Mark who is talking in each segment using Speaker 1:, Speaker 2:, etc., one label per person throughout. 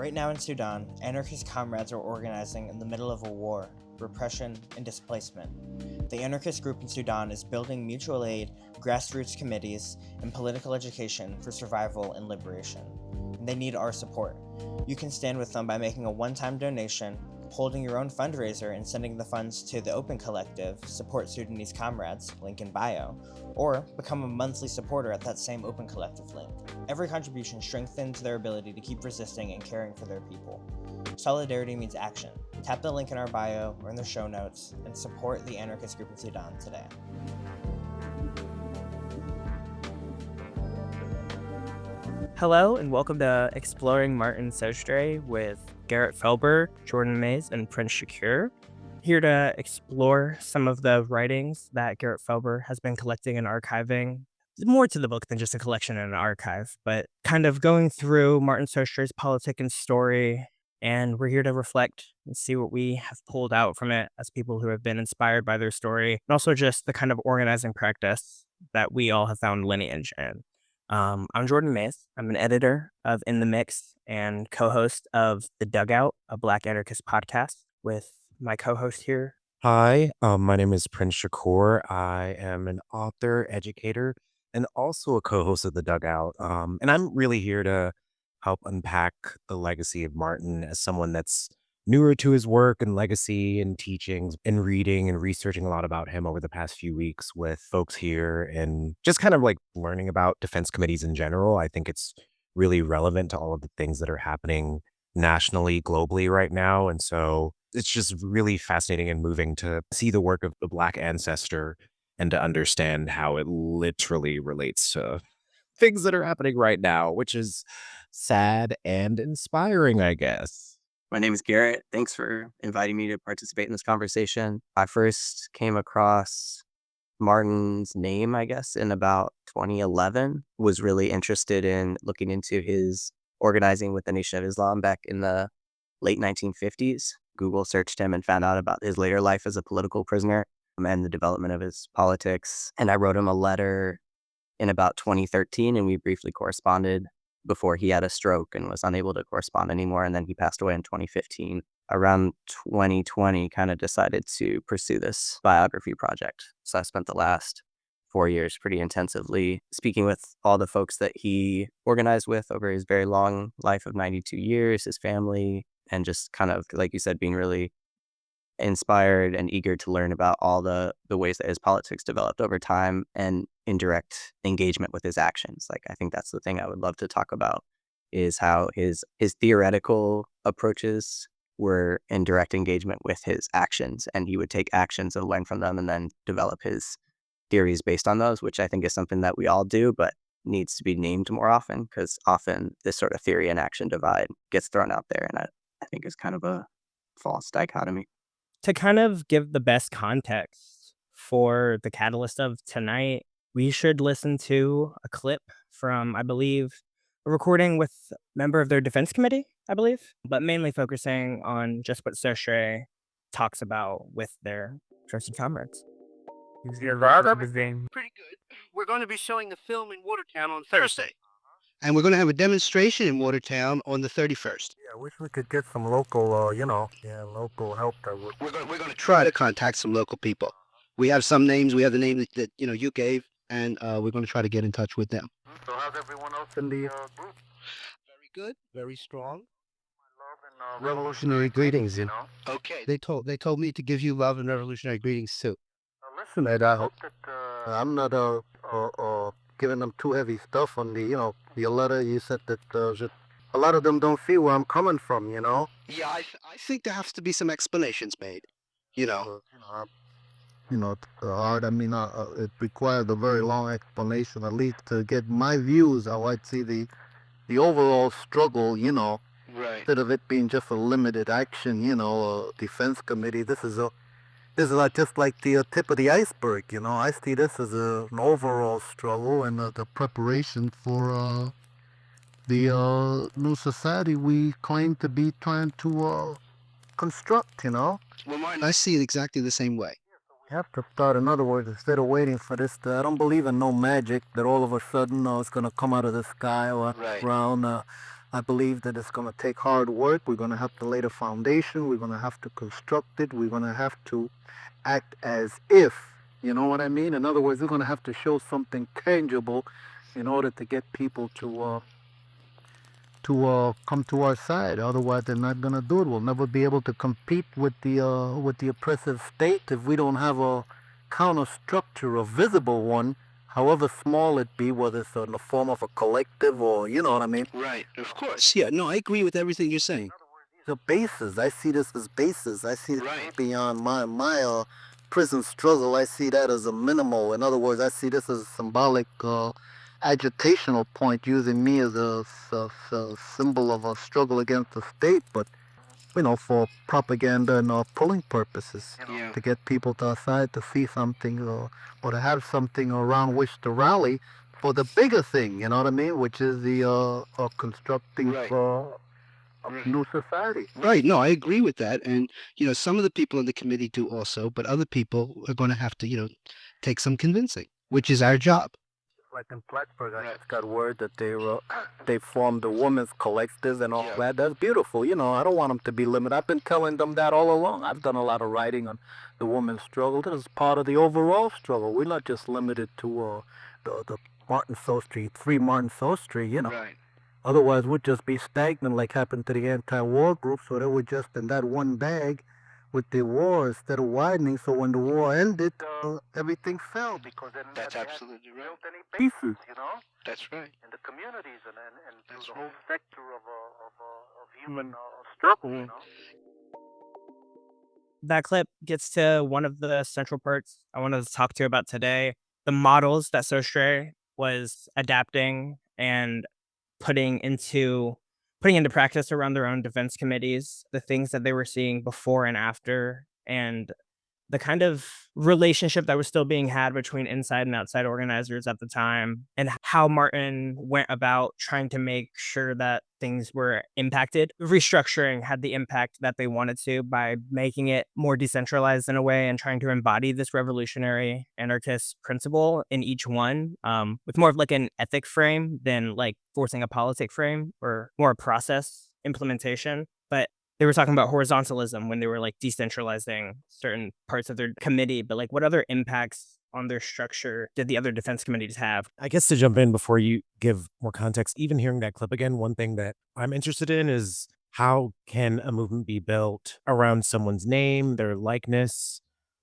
Speaker 1: Right now in Sudan, anarchist comrades are organizing in the middle of a war, repression, and displacement. The anarchist group in Sudan is building mutual aid, grassroots committees, and political education for survival and liberation. And they need our support. You can stand with them by making a one-time donation, holding your own fundraiser and sending the funds to the Open Collective, Support Sudanese Comrades, link in bio, or become a monthly supporter at that same Open Collective link. Every contribution strengthens their ability to keep resisting and caring for their people. Solidarity means action. Tap the link in our bio or in the show notes and support the anarchist group in Sudan today.
Speaker 2: Hello and welcome to Exploring Martin Sostre with Garrett Felber, Jordan Mays, and Prince Shakur. Here to explore some of the writings that Garrett Felber has been collecting and archiving. More to the book than just a collection and an archive, but kind of going through Martin Sostre's politic and story. And we're here to reflect and see what we have pulled out from it as people who have been inspired by their story, and also just the kind of organizing practice that we all have found lineage in. I'm Jordan Mays. I'm an editor of In the Mix and co-host of The Dugout, a Black anarchist podcast with my co-host here.
Speaker 3: Hi, my name is Prince Shakur. I am an author, educator, and also a co-host of The Dugout. And I'm really here to help unpack the legacy of Martin as someone that's newer to his work and legacy and teachings, and reading and researching a lot about him over the past few weeks with folks here and just kind of like learning about defense committees in general. I think it's really relevant to all of the things that are happening nationally, globally right now. And so it's just really fascinating and moving to see the work of the Black ancestor and to understand how it literally relates to things that are happening right now, which is sad and inspiring, I guess.
Speaker 4: My name is Garrett. Thanks for inviting me to participate in this conversation. I first came across Martin's name, I guess, in about 2011. Was really interested in looking into his organizing with the Nation of Islam back in the late 1950s. Google searched him and found out about his later life as a political prisoner and the development of his politics. And I wrote him a letter in about 2013, and we briefly corresponded before he had a stroke and was unable to correspond anymore. And then he passed away in 2015. Around 2020, kind of decided to pursue this biography project. So I spent the last 4 years pretty intensively speaking with all the folks that he organized with over his very long life of 92 years, his family, and just kind of, like you said, being really inspired and eager to learn about all the ways that his politics developed over time and indirect engagement with his actions. Like, I think that's the thing I would love to talk about, is how his theoretical approaches were in direct engagement with his actions, and he would take actions and learn from them and then develop his theories based on those, which I think is something that we all do, but needs to be named more often, because often this sort of theory and action divide gets thrown out there, and I think is kind of a false dichotomy.
Speaker 2: To kind of give the best context for the catalyst of tonight, we should listen to a clip from, I believe, a recording with a member of their defense committee, I believe, but mainly focusing on just what Sostre talks about with their trusted comrades.
Speaker 5: Pretty good. We're going to be showing the film in Watertown on Thursday. And we're going to have a demonstration in Watertown on the 31st.
Speaker 6: Yeah, I wish we could get some local, local help.
Speaker 5: We're going to try to contact some local people. We have some names. We have the name that you gave, and we're going to try to get in touch with them.
Speaker 6: So how's everyone else in the group?
Speaker 5: Very good. Very strong.
Speaker 6: Love and revolutionary greetings,
Speaker 5: Okay. They told me to give you love and revolutionary greetings too.
Speaker 6: Listen, Ed, I hope that I'm not giving them too heavy stuff on the, your letter. You said that a lot of them don't feel where I'm coming from,
Speaker 5: Yeah, I think there has to be some explanations made,
Speaker 6: It's hard. I mean, it requires a very long explanation, at least to get my views, how I'd see the overall struggle,
Speaker 5: Right.
Speaker 6: instead of it being just a limited action, a defense committee. This is like just like the tip of the iceberg, I see this as an overall struggle and the preparation for the new society we claim to be trying to construct,
Speaker 5: Well, Martin, I see it exactly the same way.
Speaker 6: You have to start, in other words, instead of waiting for this, I don't believe in no magic that all of a sudden it's going to come out of the sky or
Speaker 5: Right.
Speaker 6: around. I believe that it's going to take hard work. We're going to have to lay the foundation. We're going to have to construct it. We're going to have to act as if, you know what I mean? In other words, we're going to have to show something tangible in order to get people to come to our side. Otherwise, they're not going to do it. We'll never be able to compete with the oppressive state if we don't have a counter structure, a visible one, however small it be, whether it's in the form of a collective or, you know what I mean?
Speaker 5: Right, of course. Yeah, no, I agree with everything you're saying.
Speaker 6: The bases. I see this as bases. I see it
Speaker 5: Right.
Speaker 6: beyond my prison struggle. I see that as a minimal. In other words, I see this as a symbolic agitational point, using me as a symbol of a struggle against the state, but you know, for propaganda and pulling purposes,
Speaker 5: Yeah.
Speaker 6: to get people to our side to see something or to have something around which to rally for the bigger thing. You know what I mean? Which is the constructing
Speaker 5: Right.
Speaker 6: a new society.
Speaker 5: Right. No, I agree with that. And, some of the people in the committee do also, but other people are going to have to, take some convincing, which is our job.
Speaker 6: Like in Plattsburgh, I just got word that they formed the women's collectives and all that. That's beautiful. I don't want them to be limited. I've been telling them that all along. I've done a lot of writing on the women's struggle. This is part of the overall struggle. We're not just limited to the Martin Sostre, three Martin Sostre,
Speaker 5: Right.
Speaker 6: Otherwise, we'd just be stagnant like happened to the anti-war group. So they were just in that one bag with the war instead of widening. So when the war ended, everything fell because then
Speaker 5: That's
Speaker 6: they hadn't
Speaker 5: absolutely right.
Speaker 6: built any bases,
Speaker 5: That's right.
Speaker 6: in the communities and
Speaker 5: That's
Speaker 6: the whole
Speaker 5: right.
Speaker 6: sector of human struggle.
Speaker 2: That clip gets to one of the central parts I wanted to talk to you about today, the models that Sostre was adapting and putting into practice around their own defense committees, the things that they were seeing before and after, and the kind of relationship that was still being had between inside and outside organizers at the time, and how Martin went about trying to make sure that things were impacted. Restructuring had the impact that they wanted to by making it more decentralized in a way and trying to embody this revolutionary anarchist principle in each one, with more of like an ethic frame than like forcing a politic frame or more a process implementation. But they were talking about horizontalism when they were like decentralizing certain parts of their committee, but like what other impacts on their structure did the other defense committees have?
Speaker 3: I guess to jump in before you give more context, even hearing that clip again, one thing that I'm interested in is how can a movement be built around someone's name, their likeness,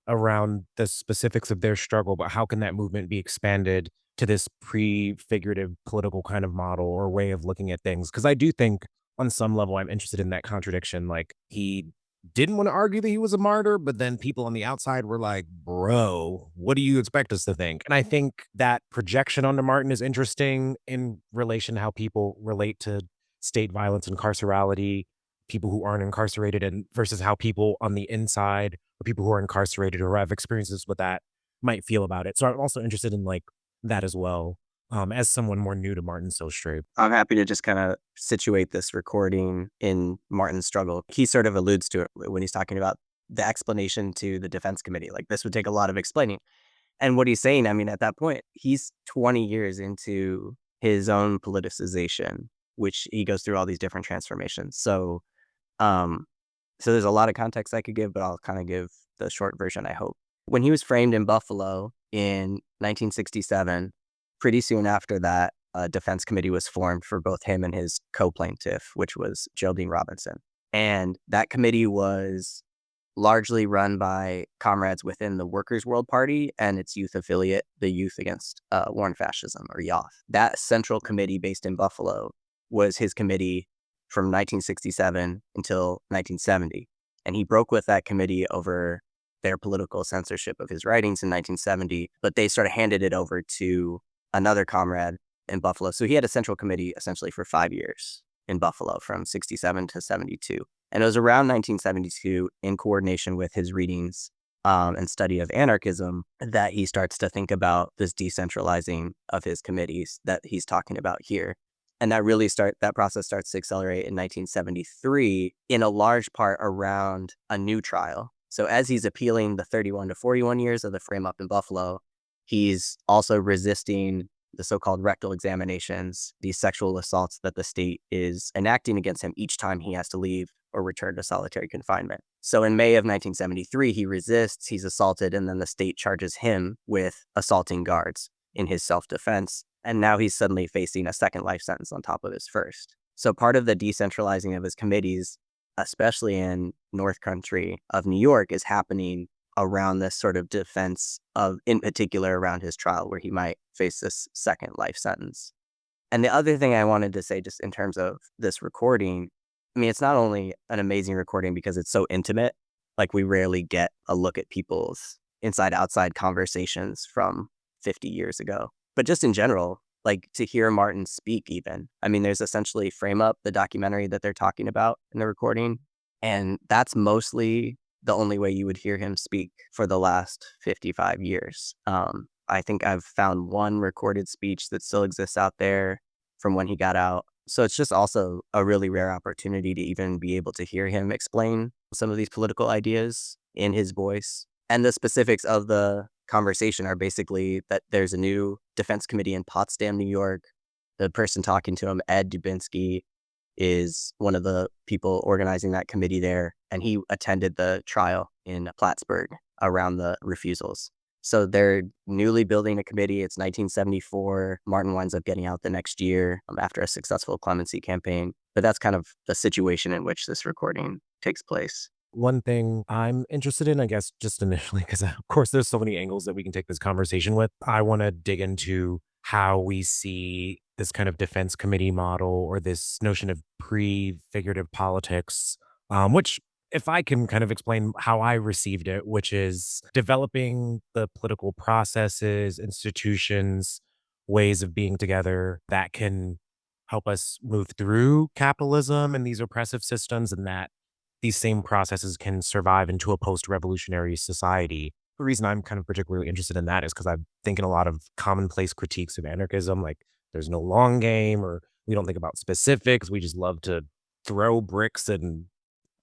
Speaker 3: around the specifics of their struggle, but how can that movement be expanded to this prefigurative political kind of model or way of looking at things? Because I do think on some level, I'm interested in that contradiction. Like, he didn't want to argue that he was a martyr, but then people on the outside were like, bro, what do you expect us to think? And I think that projection onto Martin is interesting in relation to how people relate to state violence and carcerality, people who aren't incarcerated, and versus how people on the inside or people who are incarcerated or have experiences with that might feel about it. So I'm also interested in like that as well. As someone more new to Martin Sostre.
Speaker 4: I'm happy to just kind of situate this recording in Martin's struggle. He sort of alludes to it when he's talking about the explanation to the defense committee. Like, this would take a lot of explaining. And what he's saying, I mean, at that point, he's 20 years into his own politicization, which he goes through all these different transformations. So there's a lot of context I could give, but I'll kind of give the short version, I hope. When he was framed in Buffalo in 1967, pretty soon after that, a defense committee was formed for both him and his co-plaintiff, which was Geraldine Robinson. And that committee was largely run by comrades within the Workers' World Party and its youth affiliate, the Youth Against War and Fascism, or YOF. That central committee based in Buffalo was his committee from 1967 until 1970. And he broke with that committee over their political censorship of his writings in 1970, but they sort of handed it over to another comrade in Buffalo. So he had a central committee essentially for 5 years in Buffalo from 67 to 72. And it was around 1972, in coordination with his readings and study of anarchism, that he starts to think about this decentralizing of his committees that he's talking about here. And that process starts to accelerate in 1973, in a large part around a new trial. So as he's appealing the 31 to 41 years of the frame up in Buffalo, he's also resisting the so-called rectal examinations, these sexual assaults that the state is enacting against him each time he has to leave or return to solitary confinement. So in May of 1973, he resists, he's assaulted, and then the state charges him with assaulting guards in his self-defense. And now he's suddenly facing a second life sentence on top of his first. So part of the decentralizing of his committees, especially in North Country of New York, is happening around this sort of defense of, in particular, around his trial where he might face this second life sentence. And the other thing I wanted to say, just in terms of this recording, I mean, it's not only an amazing recording because it's so intimate, like we rarely get a look at people's inside-outside conversations from 50 years ago, but just in general, like to hear Martin speak even. I mean, there's essentially Frame Up, the documentary that they're talking about in the recording, and that's mostly the only way you would hear him speak for the last 55 years. I think I've found one recorded speech that still exists out there from when he got out. So it's just also a really rare opportunity to even be able to hear him explain some of these political ideas in his voice. And the specifics of the conversation are basically that there's a new defense committee in Potsdam, New York. The person talking to him, Ed Dubinsky, is one of the people organizing that committee there, and he attended the trial in Plattsburgh around the refusals. So they're newly building a committee. It's 1974. Martin winds up getting out the next year after a successful clemency campaign. But that's kind of the situation in which this recording takes place.
Speaker 3: One thing I'm interested in, I guess, just initially, because of course there's so many angles that we can take this conversation with. I want to dig into how we see this kind of defense committee model or this notion of prefigurative politics, which, if I can kind of explain how I received it, which is developing the political processes, institutions, ways of being together that can help us move through capitalism and these oppressive systems, and that these same processes can survive into a post-revolutionary society. The reason I'm kind of particularly interested in that is because I'm thinking a lot of commonplace critiques of anarchism, like there's no long game, or we don't think about specifics. We just love to throw bricks and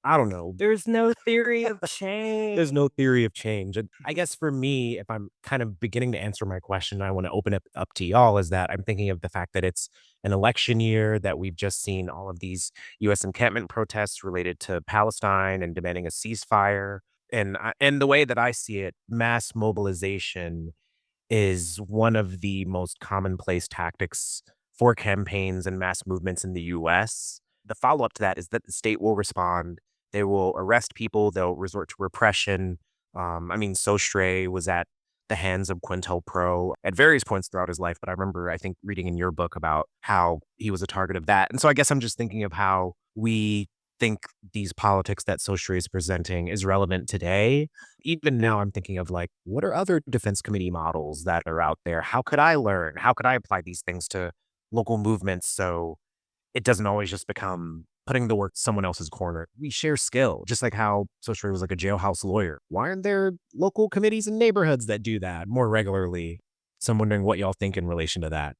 Speaker 3: I don't know.
Speaker 2: There's no theory of change.
Speaker 3: There's no theory of change. And I guess for me, if I'm kind of beginning to answer my question, I want to open it up to y'all, is that I'm thinking of the fact that it's an election year, that we've just seen all of these U.S. encampment protests related to Palestine and demanding a ceasefire. And the way that I see it, mass mobilization is one of the most commonplace tactics for campaigns and mass movements in the US. The follow-up to that is that the state will respond. They will arrest people. They'll resort to repression. I mean, Sostre was at the hands of COINTELPRO at various points throughout his life, but I remember, I think, reading in your book about how he was a target of that. And so I guess I'm just thinking of how we think these politics that Sostre is presenting is relevant today. Even now, I'm thinking of like, what are other defense committee models that are out there? How could I learn? How could I apply these things to local movements so it doesn't always just become putting the work someone else's corner? We share skill, just like how Sostre was like a jailhouse lawyer. Why aren't there local committees in neighborhoods that do that more regularly? So I'm wondering what y'all think in relation to that.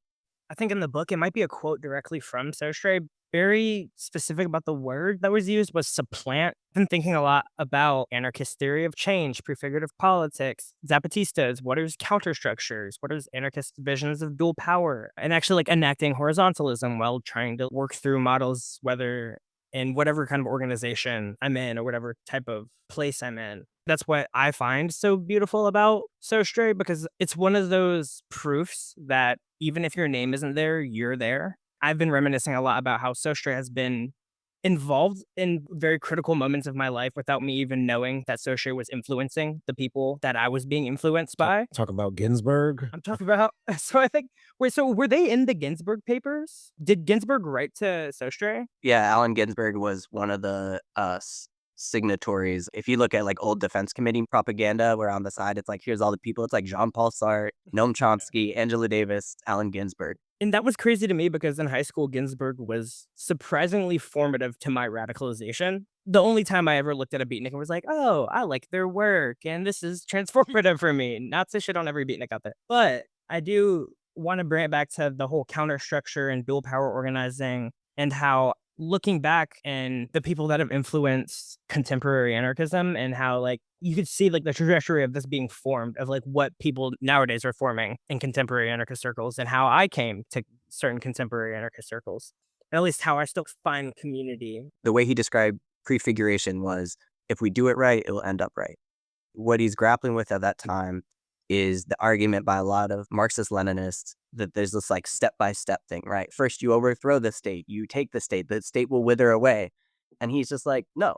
Speaker 2: I think in the book, it might be a quote directly from Sostre. Very specific about the word that was used was supplant. I've been thinking a lot about anarchist theory of change, prefigurative politics, Zapatistas, what is counterstructures, what is anarchist visions of dual power, and actually like enacting horizontalism while trying to work through models, whether in whatever kind of organization I'm in or whatever type of place I'm in. That's what I find so beautiful about Sostre, because it's one of those proofs that even if your name isn't there, you're there. I've been reminiscing a lot about how Sostre has been involved in very critical moments of my life without me even knowing that Sostre was influencing the people that I was being influenced by.
Speaker 3: Talk about Ginsburg.
Speaker 2: I'm talking about, so I think, wait, so were they in the Ginsburg papers? Did Ginsburg write to Sostre?
Speaker 4: Yeah, Allen Ginsberg was one of the signatories. If you look at like old defense committee propaganda, where on the side it's like, here's all the people. It's like Jean-Paul Sartre, Noam Chomsky, Angela Davis, Allen Ginsberg.
Speaker 2: And that was crazy to me because in high school, Ginsburg was surprisingly formative to my radicalization. The only time I ever looked at a beatnik and was like, oh, I like their work and this is transformative for me. Not to shit on every beatnik out there. But I do want to bring it back to the whole counter structure and dual power organizing and how looking back and the people that have influenced contemporary anarchism and how like you could see like the trajectory of this being formed of like what people nowadays are forming in contemporary anarchist circles and how I came to certain contemporary anarchist circles, and at least how I still find community.
Speaker 4: The way he described prefiguration was, if we do it right, it will end up right. What he's grappling with at that time is the argument by a lot of Marxist-Leninists that there's this like step-by-step thing, right? First, you overthrow the state, you take the state will wither away. And he's just like, no,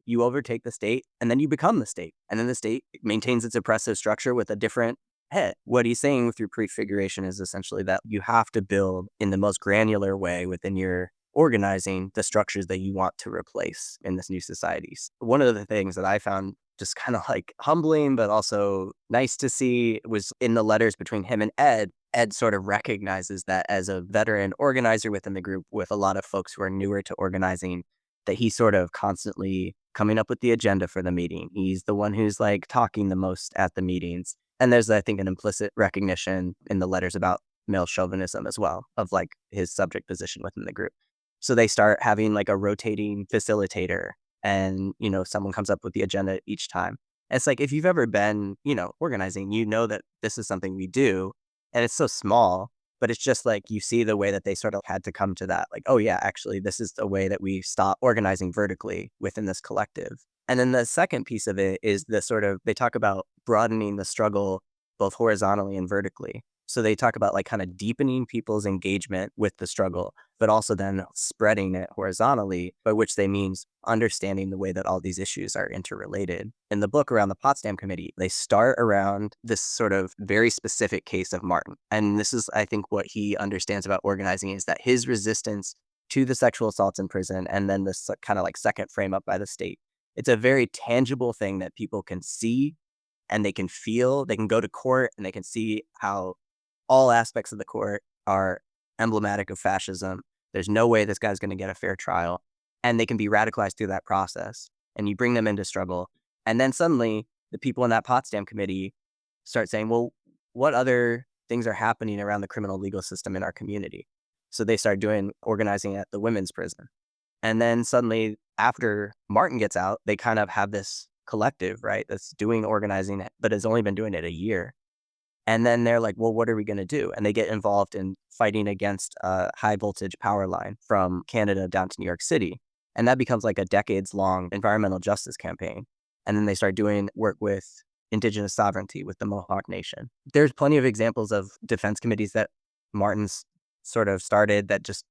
Speaker 4: you overtake the state and then you become the state. And then the state maintains its oppressive structure with a different head. What he's saying through prefiguration is essentially that you have to build in the most granular way within your organizing the structures that you want to replace in this new societies. One of the things that I found just kind of like humbling, but also nice to see was in the letters between him and Ed. Ed sort of recognizes that as a veteran organizer within the group with a lot of folks who are newer to organizing, that he's sort of constantly coming up with the agenda for the meeting. He's the one who's like talking the most at the meetings. And there's, I think, an implicit recognition in the letters about male chauvinism as well, of like his subject position within the group. So they start having like a rotating facilitator and, someone comes up with the agenda each time. And it's like, if you've ever been, organizing, you know that this is something we do and it's so small, but it's just like, you see the way that they sort of had to come to that. Like, oh yeah, actually, this is the way that we stop organizing vertically within this collective. And then the second piece of it is the sort of, they talk about broadening the struggle both horizontally and vertically. So they talk about like kind of deepening people's engagement with the struggle, but also then spreading it horizontally, by which they mean understanding the way that all these issues are interrelated. In the book around the Potsdam Committee, they start around this sort of very specific case of Martin. And this is, I think, what he understands about organizing is that his resistance to the sexual assaults in prison and then this kind of like second frame up by the state, it's a very tangible thing that people can see and they can feel. They can go to court and they can see how all aspects of the court are emblematic of fascism. There's no way this guy's going to get a fair trial. And they can be radicalized through that process. And you bring them into struggle. And then suddenly the people in that Potsdam Committee start saying, well, what other things are happening around the criminal legal system in our community? So they start organizing at the women's prison. And then suddenly after Martin gets out, they kind of have this collective, right, that's doing organizing, but has only been doing it a year. And then they're like, well, what are we going to do? And they get involved in fighting against a high voltage power line from Canada down to New York City. And that becomes like a decades-long environmental justice campaign. And then they start doing work with indigenous sovereignty with the Mohawk Nation. There's plenty of examples of defense committees that Martin's sort of started that just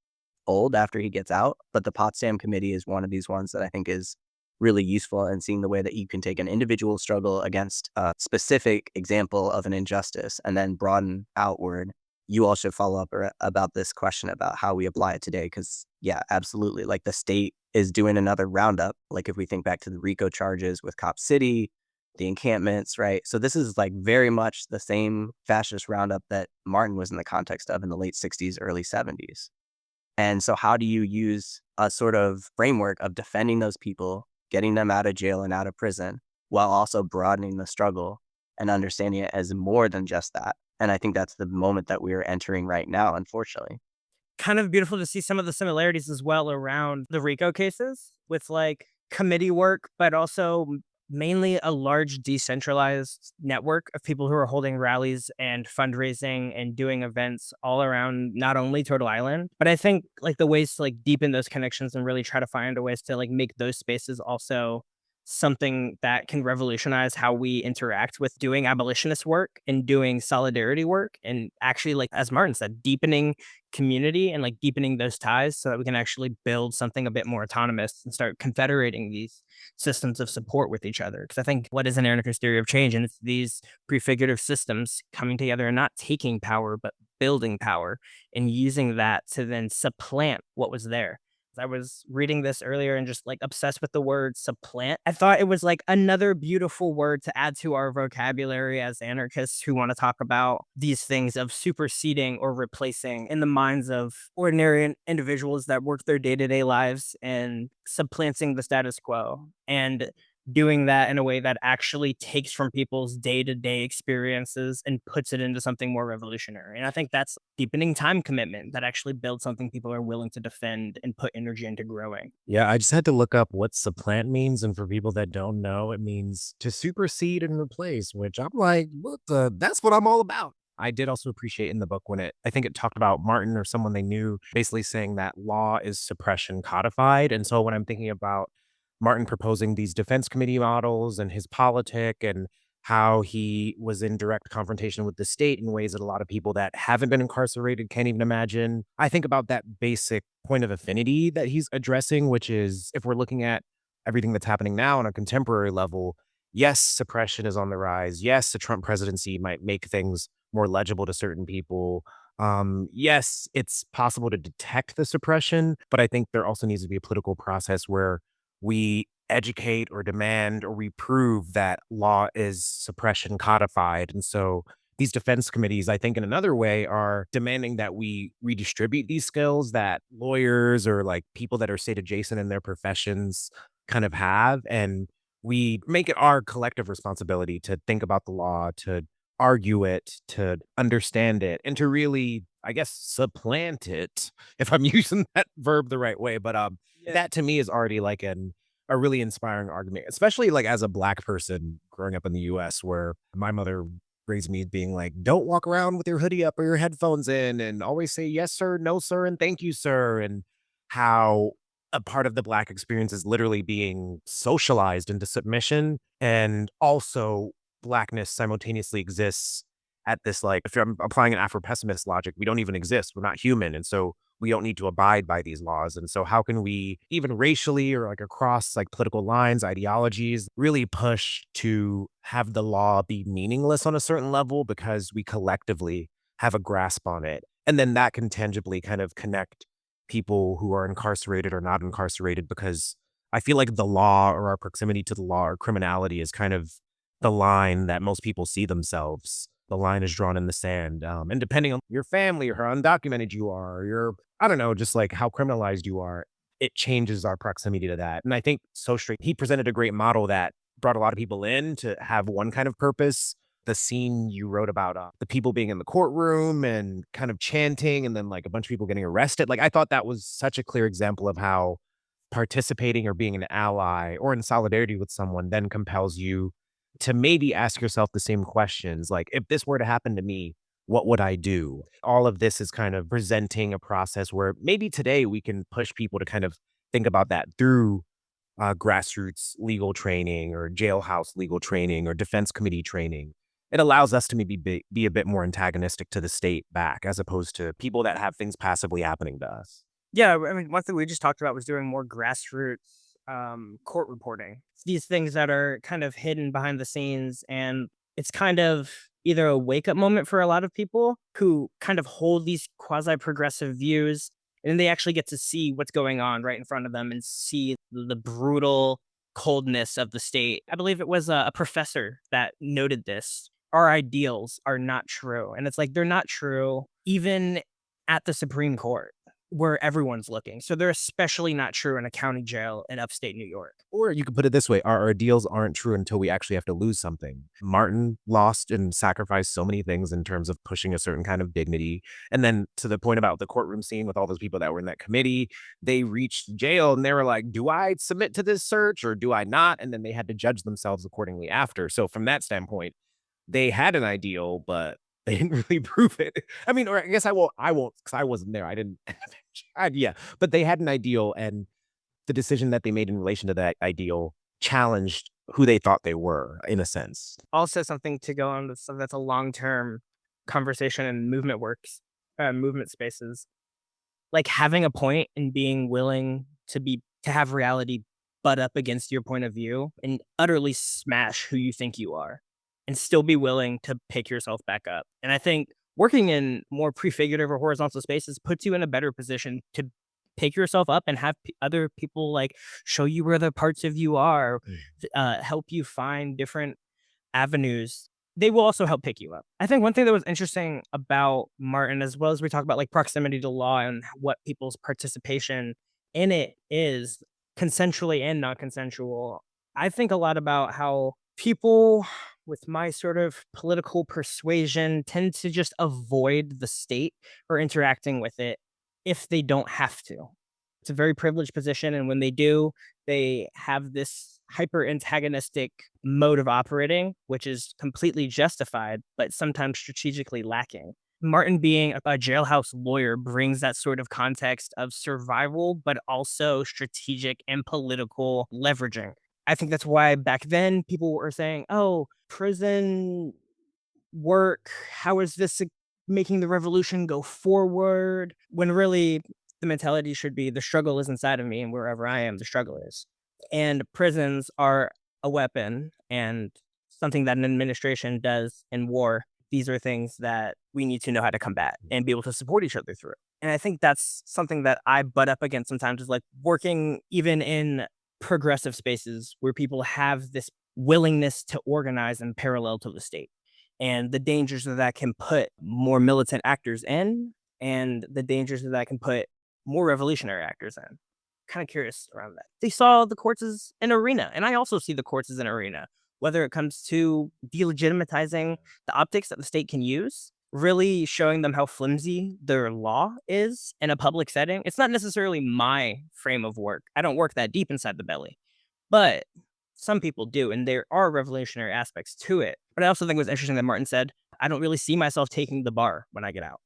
Speaker 4: fold after he gets out. But the Potsdam Committee is one of these ones that I think is really useful in seeing the way that you can take an individual struggle against a specific example of an injustice and then broaden outward. You all should follow up about this question about how we apply it today. Because yeah, absolutely. Like the state is doing another roundup. Like if we think back to the RICO charges with Cop City, the encampments, right? So this is like very much the same fascist roundup that Martin was in the context of in the late 60s, early 70s. And so how do you use a sort of framework of defending those people, getting them out of jail and out of prison, while also broadening the struggle and understanding it as more than just that? And I think that's the moment that we are entering right now, unfortunately.
Speaker 2: Kind of beautiful to see some of the similarities as well around the RICO cases with like committee work, but also mainly a large decentralized network of people who are holding rallies and fundraising and doing events all around not only Turtle Island, but I think like the ways to like deepen those connections and really try to find a ways to like make those spaces also something that can revolutionize how we interact with doing abolitionist work and doing solidarity work and actually, like as Martin said, deepening community and like deepening those ties so that we can actually build something a bit more autonomous and start confederating these systems of support with each other. Because I think what is an anarchist theory of change? And it's these prefigurative systems coming together and not taking power, but building power and using that to then supplant what was there. I was reading this earlier and just like obsessed with the word supplant. I thought it was like another beautiful word to add to our vocabulary as anarchists who want to talk about these things of superseding or replacing in the minds of ordinary individuals that work their day-to-day lives and supplanting the status quo. And doing that in a way that actually takes from people's day-to-day experiences and puts it into something more revolutionary. And I think that's deepening time commitment that actually builds something people are willing to defend and put energy into growing.
Speaker 3: Yeah, I just had to look up what supplant means, and for people that don't know, it means to supersede and replace, which I'm like, what the? That's what I'm all about. I did also appreciate in the book when I think it talked about Martin or someone they knew basically saying that law is suppression codified. And so when I'm thinking about Martin proposing these defense committee models and his politic and how he was in direct confrontation with the state in ways that a lot of people that haven't been incarcerated can't even imagine. I think about that basic point of affinity that he's addressing, which is if we're looking at everything that's happening now on a contemporary level, yes, suppression is on the rise. Yes, the Trump presidency might make things more legible to certain people. Yes, it's possible to detect the suppression, but I think there also needs to be a political process where we educate or demand or we prove that law is suppression codified. And so these defense committees, I think in another way, are demanding that we redistribute these skills that lawyers or like people that are state adjacent in their professions kind of have. And we make it our collective responsibility to think about the law, to argue it, to understand it, and to really, I guess, supplant it, if I'm using that verb the right way. But that to me is already like a really inspiring argument, especially like as a Black person growing up in the US, where my mother raised me being like, don't walk around with your hoodie up or your headphones in and always say yes, sir, no, sir, and thank you, sir. And how a part of the Black experience is literally being socialized into submission. And also, Blackness simultaneously exists at this, like, if I'm applying an Afro pessimist logic, we don't even exist. We're not human. And so we don't need to abide by these laws. And so how can we, even racially or like across like political lines, ideologies, really push to have the law be meaningless on a certain level because we collectively have a grasp on it. And then that can tangibly kind of connect people who are incarcerated or not incarcerated, because I feel like the law or our proximity to the law or criminality is kind of the line that most people see themselves. The line is drawn in the sand. And depending on your family or how undocumented you are, or your, I don't know, just like how criminalized you are, it changes our proximity to that. And I think Sostre, he presented a great model that brought a lot of people in to have one kind of purpose. The scene you wrote about the people being in the courtroom and kind of chanting, and then like a bunch of people getting arrested. Like, I thought that was such a clear example of how participating or being an ally or in solidarity with someone then compels you to maybe ask yourself the same questions. Like, if this were to happen to me, what would I do? All of this is kind of presenting a process where maybe today we can push people to kind of think about that through grassroots legal training or jailhouse legal training or defense committee training. It allows us to maybe be a bit more antagonistic to the state back, as opposed to people that have things passively happening to us.
Speaker 2: Yeah, I mean, one thing we just talked about was doing more grassroots court reporting. These things that are kind of hidden behind the scenes, and it's kind of either a wake up moment for a lot of people who kind of hold these quasi progressive views, and then they actually get to see what's going on right in front of them and see the brutal coldness of the state. I believe it was a professor that noted this. Our ideals are not true. And it's like they're not true even at the Supreme Court, where everyone's looking. So they're especially not true in a county jail in upstate New York.
Speaker 3: Or you could put it this way, our ideals aren't true until we actually have to lose something. Martin lost and sacrificed so many things in terms of pushing a certain kind of dignity. And then to the point about the courtroom scene with all those people that were in that committee, they reached jail and they were like, do I submit to this search or do I not? And then they had to judge themselves accordingly after. So from that standpoint, they had an ideal, but they didn't really prove it. I mean, or I guess I won't, because I wasn't there. I didn't, yeah, but they had an ideal, and the decision that they made in relation to that ideal challenged who they thought they were, in a sense.
Speaker 2: Also, something to go on with stuff that's a long term conversation in movement spaces, like having a point and being willing to have reality butt up against your point of view and utterly smash who you think you are, and still be willing to pick yourself back up. And I think working in more prefigurative or horizontal spaces puts you in a better position to pick yourself up and have other people like show you where the parts of you are, help you find different avenues. They will also help pick you up. I think one thing that was interesting about Martin, as well as we talk about like proximity to law and what people's participation in it is, consensually and non-consensual, I think a lot about how people with my sort of political persuasion tend to just avoid the state or interacting with it if they don't have to. It's a very privileged position. And when they do, they have this hyper antagonistic mode of operating, which is completely justified, but sometimes strategically lacking. Martin being a jailhouse lawyer brings that sort of context of survival, but also strategic and political leveraging. I think that's why back then people were saying, oh, prison work, how is this making the revolution go forward? When really the mentality should be the struggle is inside of me, and wherever I am, the struggle is. And prisons are a weapon and something that an administration does in war. These are things that we need to know how to combat and be able to support each other through. And I think that's something that I butt up against sometimes, is like working even in progressive spaces where people have this willingness to organize in parallel to the state, and the dangers that that can put more militant actors in, and the dangers that that can put more revolutionary actors in. Kind of curious around that. They saw the courts as an arena, and I also see the courts as an arena, whether it comes to delegitimizing the optics that the state can use, really showing them how flimsy their law is in a public setting. It's not necessarily my frame of work. I don't work that deep inside the belly, but some people do, and there are revolutionary aspects to it. But I also think it was interesting that Martin said, I don't really see myself taking the bar when I get out.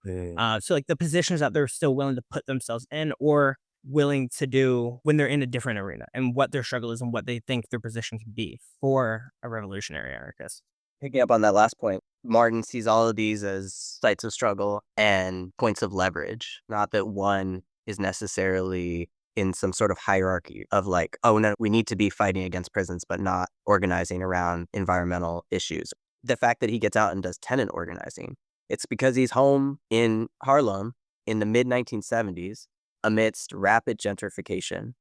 Speaker 2: So like the positions that they're still willing to put themselves in, or willing to do when they're in a different arena, and what their struggle is and what they think their position can be for a revolutionary anarchist.
Speaker 4: Picking up on that last point, Martin sees all of these as sites of struggle and points of leverage, not that one is necessarily in some sort of hierarchy of like, oh no, we need to be fighting against prisons, but not organizing around environmental issues. The fact that he gets out and does tenant organizing, it's because he's home in Harlem in the mid 1970s amidst rapid gentrification.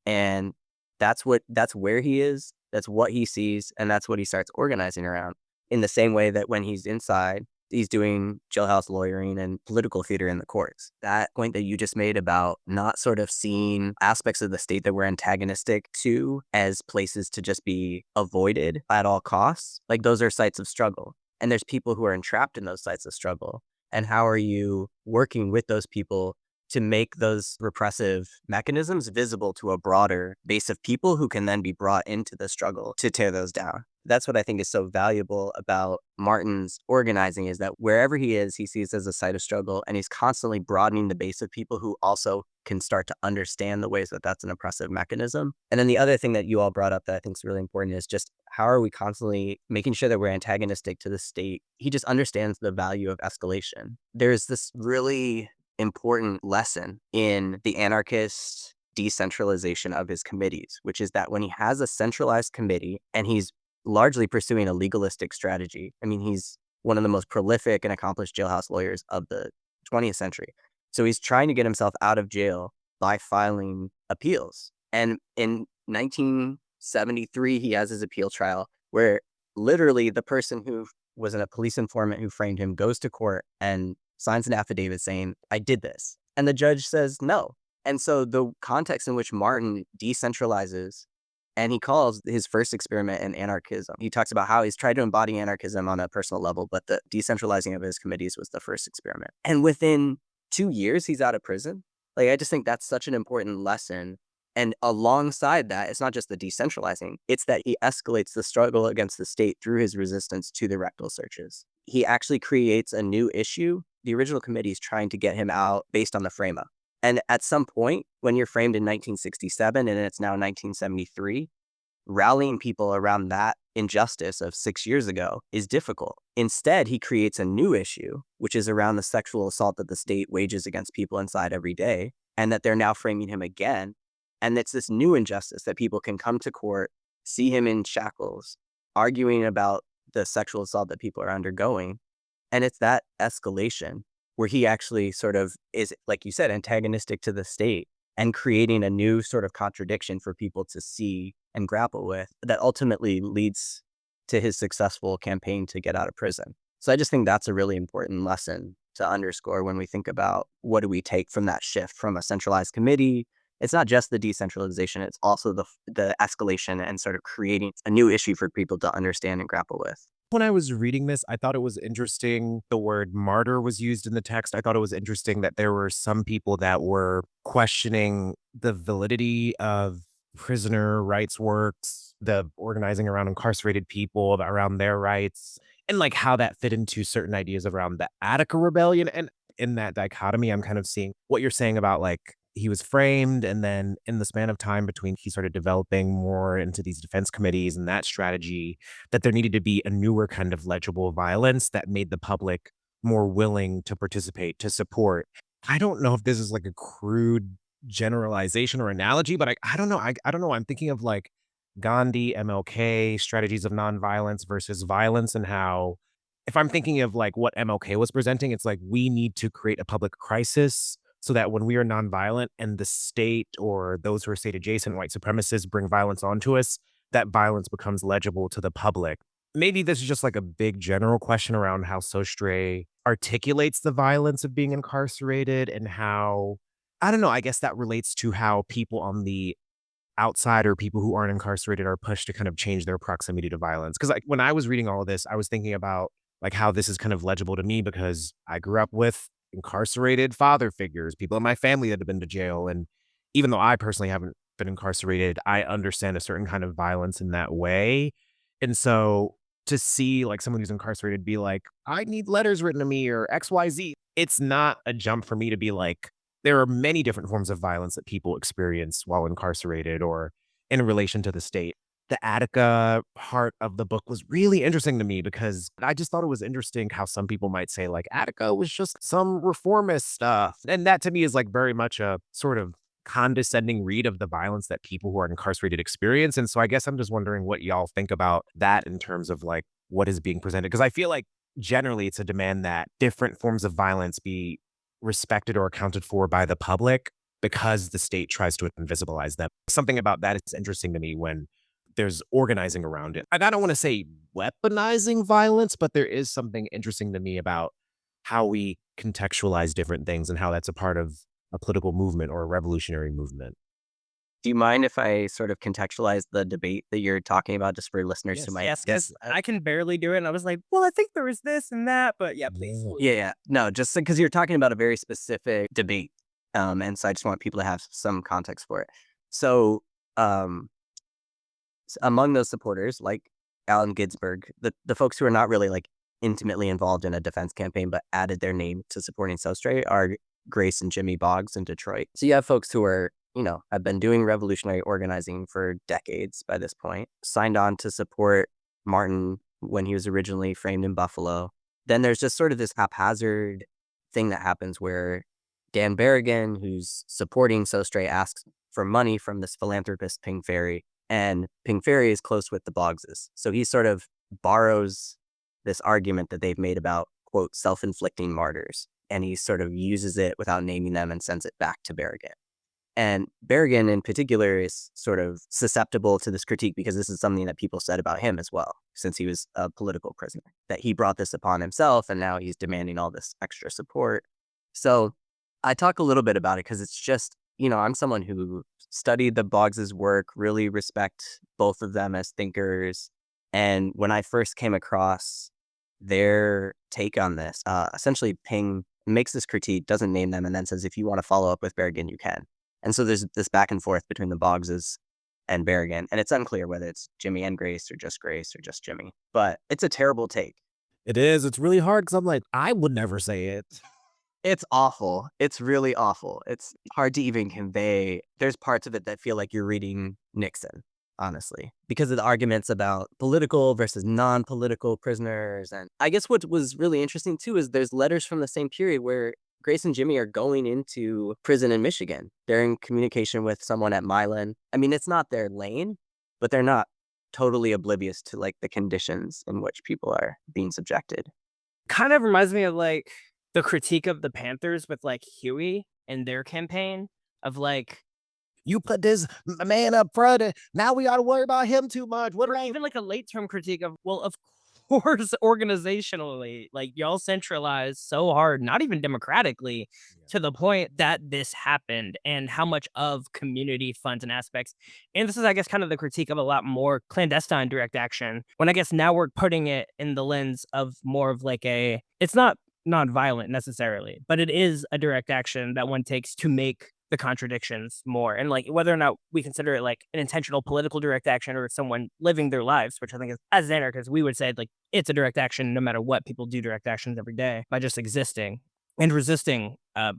Speaker 4: And that's where he is. That's what he sees. And that's what he starts organizing around, in the same way that when he's inside, he's doing jailhouse lawyering and political theater in the courts. That point that you just made about not sort of seeing aspects of the state that we're antagonistic to as places to just be avoided at all costs, like those are sites of struggle. And there's people who are entrapped in those sites of struggle. And how are you working with those people to make those repressive mechanisms visible to a broader base of people who can then be brought into the struggle to tear those down? That's what I think is so valuable about Martin's organizing, is that wherever he is, he sees it as a site of struggle, and he's constantly broadening the base of people who also can start to understand the ways that that's an oppressive mechanism. And then the other thing that you all brought up that I think is really important is just how are we constantly making sure that we're antagonistic to the state? He just understands the value of escalation. There's this really important lesson in the anarchist decentralization of his committees, which is that when he has a centralized committee and he's largely pursuing a legalistic strategy. I mean, he's one of the most prolific and accomplished jailhouse lawyers of the 20th century. So he's trying to get himself out of jail by filing appeals. And in 1973, he has his appeal trial where literally the person who was a police informant who framed him goes to court and signs an affidavit saying, I did this. And the judge says no. And so the context in which Martin decentralizes, and he calls his first experiment an anarchism. He talks about how he's tried to embody anarchism on a personal level, but the decentralizing of his committees was the first experiment. And within 2 years, he's out of prison. Like, I just think that's such an important lesson. And alongside that, it's not just the decentralizing, it's that he escalates the struggle against the state through his resistance to the rectal searches. He actually creates a new issue. The original committee is trying to get him out based on the frame-up. And at some point, when you're framed in 1967 and it's now 1973, rallying people around that injustice of 6 years ago is difficult. Instead, he creates a new issue, which is around the sexual assault that the state wages against people inside every day, and that they're now framing him again. And it's this new injustice that people can come to court, see him in shackles, arguing about the sexual assault that people are undergoing. And it's that escalation where he actually sort of is, like you said, antagonistic to the state and creating a new sort of contradiction for people to see and grapple with that ultimately leads to his successful campaign to get out of prison. So I just think that's a really important lesson to underscore when we think about what do we take from that shift from a centralized committee it's not just the decentralization, it's also the escalation and sort of creating a new issue for people to understand and grapple with.
Speaker 3: When I was reading this, I thought it was interesting the word martyr was used in the text. I thought it was interesting that there were some people that were questioning the validity of prisoner rights works, the organizing around incarcerated people, around their rights, and like how that fit into certain ideas around the Attica rebellion. And in that dichotomy, I'm kind of seeing what you're saying about like he was framed, and then in the span of time between he started developing more into these defense committees and that strategy, that there needed to be a newer kind of legible violence that made the public more willing to participate, to support. I don't know if this is like a crude generalization or analogy, but I don't know. I don't know. I'm thinking of like Gandhi, MLK, strategies of nonviolence versus violence, and how if I'm thinking of like what MLK was presenting, it's like we need to create a public crisis so that when we are nonviolent and the state or those who are state adjacent white supremacists bring violence onto us, that violence becomes legible to the public. Maybe this is just like a big general question around how Sostre articulates the violence of being incarcerated and how, I don't know, I guess that relates to how people on the outside or people who aren't incarcerated are pushed to kind of change their proximity to violence. Because like when I was reading all of this, I was thinking about like how this is kind of legible to me because I grew up with incarcerated father figures, people in my family that have been to jail. And even though I personally haven't been incarcerated, I understand a certain kind of violence in that way. And so to see like someone who's incarcerated be like, I need letters written to me or XYZ, it's not a jump for me to be like, there are many different forms of violence that people experience while incarcerated or in relation to the state. The Attica part of the book was really interesting to me because I just thought it was interesting how some people might say like Attica was just some reformist stuff. And that to me is like very much a sort of condescending read of the violence that people who are incarcerated experience. And so I guess I'm just wondering what y'all think about that in terms of like what is being presented. Because I feel like generally it's a demand that different forms of violence be respected or accounted for by the public because the state tries to invisibilize them. Something about that is interesting to me when there's organizing around it. And I don't want to say weaponizing violence, but there is something interesting to me about how we contextualize different things and how that's a part of a political movement or a revolutionary movement.
Speaker 4: Do you mind if I sort of contextualize the debate that you're talking about just for listeners who might?
Speaker 2: Yes, because I can barely do it. And I was like, well, I think there was this and that, but yeah, please.
Speaker 4: Yeah. No, just because you're talking about a very specific debate. And so I just want people to have some context for it. So among those supporters, like Allen Ginsberg, the folks who are not really like intimately involved in a defense campaign, but added their name to supporting Sostre are Grace and Jimmy Boggs in Detroit. So you have folks who are, have been doing revolutionary organizing for decades by this point, signed on to support Martin when he was originally framed in Buffalo. Then there's just sort of this haphazard thing that happens where Dan Berrigan, who's supporting Sostre, asks for money from this philanthropist, Ping Ferry, and Ping Ferry is close with the Boggses. So he sort of borrows this argument that they've made about, quote, self-inflicting martyrs, and he sort of uses it without naming them and sends it back to Berrigan. And Berrigan in particular is sort of susceptible to this critique because this is something that people said about him as well, since he was a political prisoner, that he brought this upon himself and now he's demanding all this extra support. So I talk a little bit about it because it's just, I'm someone who studied the Boggs' work, really respect both of them as thinkers. And when I first came across their take on this, essentially Ping makes this critique, doesn't name them, and then says, if you want to follow up with Berrigan, you can. And so there's this back and forth between the Boggses and Berrigan, and it's unclear whether it's Jimmy and Grace or just Jimmy. But it's a terrible take.
Speaker 3: It is. It's really hard because I'm like, I would never say it.
Speaker 4: It's awful. It's really awful. It's hard to even convey. There's parts of it that feel like you're reading Nixon, honestly, because of the arguments about political versus non-political prisoners. And I guess what was really interesting, too, is there's letters from the same period where Grace and Jimmy are going into prison in Michigan. They're in communication with someone at Milan. I mean, it's not their lane, but they're not totally oblivious to like the conditions in which people are being subjected.
Speaker 2: Kind of reminds me of like the critique of the Panthers with like Huey and their campaign of like,
Speaker 3: you put this man up front, and now we got to worry about him too much. What
Speaker 2: or even like a late term critique of, well, of organizationally. Like, y'all centralized so hard, not even democratically, to the point that this happened, and how much of community funds and aspects. And this is, I guess, kind of the critique of a lot more clandestine direct action, when I guess now we're putting it in the lens of more of like it's not non-violent necessarily, but it is a direct action that one takes to make the contradictions more. And like whether or not we consider it like an intentional political direct action or someone living their lives, which I think is, as anarchists, we would say like it's a direct action no matter what. People do direct actions every day by just existing and resisting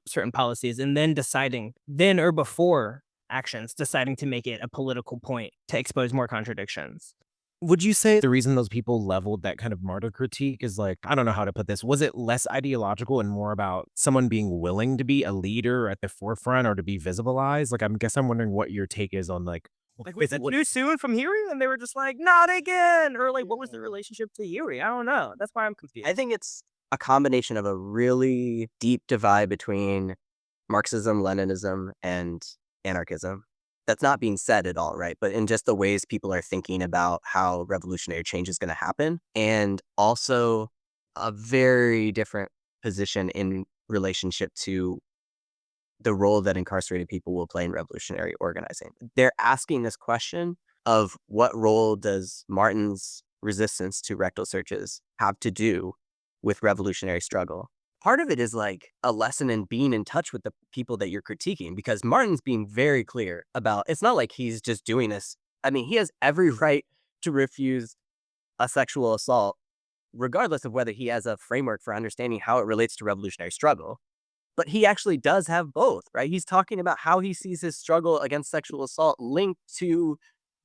Speaker 2: certain policies, and then deciding then or before actions, deciding to make it a political point to expose more contradictions.
Speaker 3: Would you say the reason those people leveled that kind of martyr critique is like, I don't know how to put this. Was it less ideological and more about someone being willing to be a leader at the forefront or to be visibilized? Like, I'm wondering what your take is on like
Speaker 2: Was it too soon from Huey? And they were just like, not again. Or like, what was the relationship to Huey? I don't know. That's why I'm confused.
Speaker 4: I think it's a combination of a really deep divide between Marxism, Leninism, and anarchism. That's not being said at all, right? But in just the ways people are thinking about how revolutionary change is going to happen, and also a very different position in relationship to the role that incarcerated people will play in revolutionary organizing. They're asking this question of what role does Martin's resistance to rectal searches have to do with revolutionary struggle? Part of it is like a lesson in being in touch with the people that you're critiquing, because Martin's being very clear about, it's not like he's just doing this. I mean, he has every right to refuse a sexual assault, regardless of whether he has a framework for understanding how it relates to revolutionary struggle. But he actually does have both, right? He's talking about how he sees his struggle against sexual assault linked to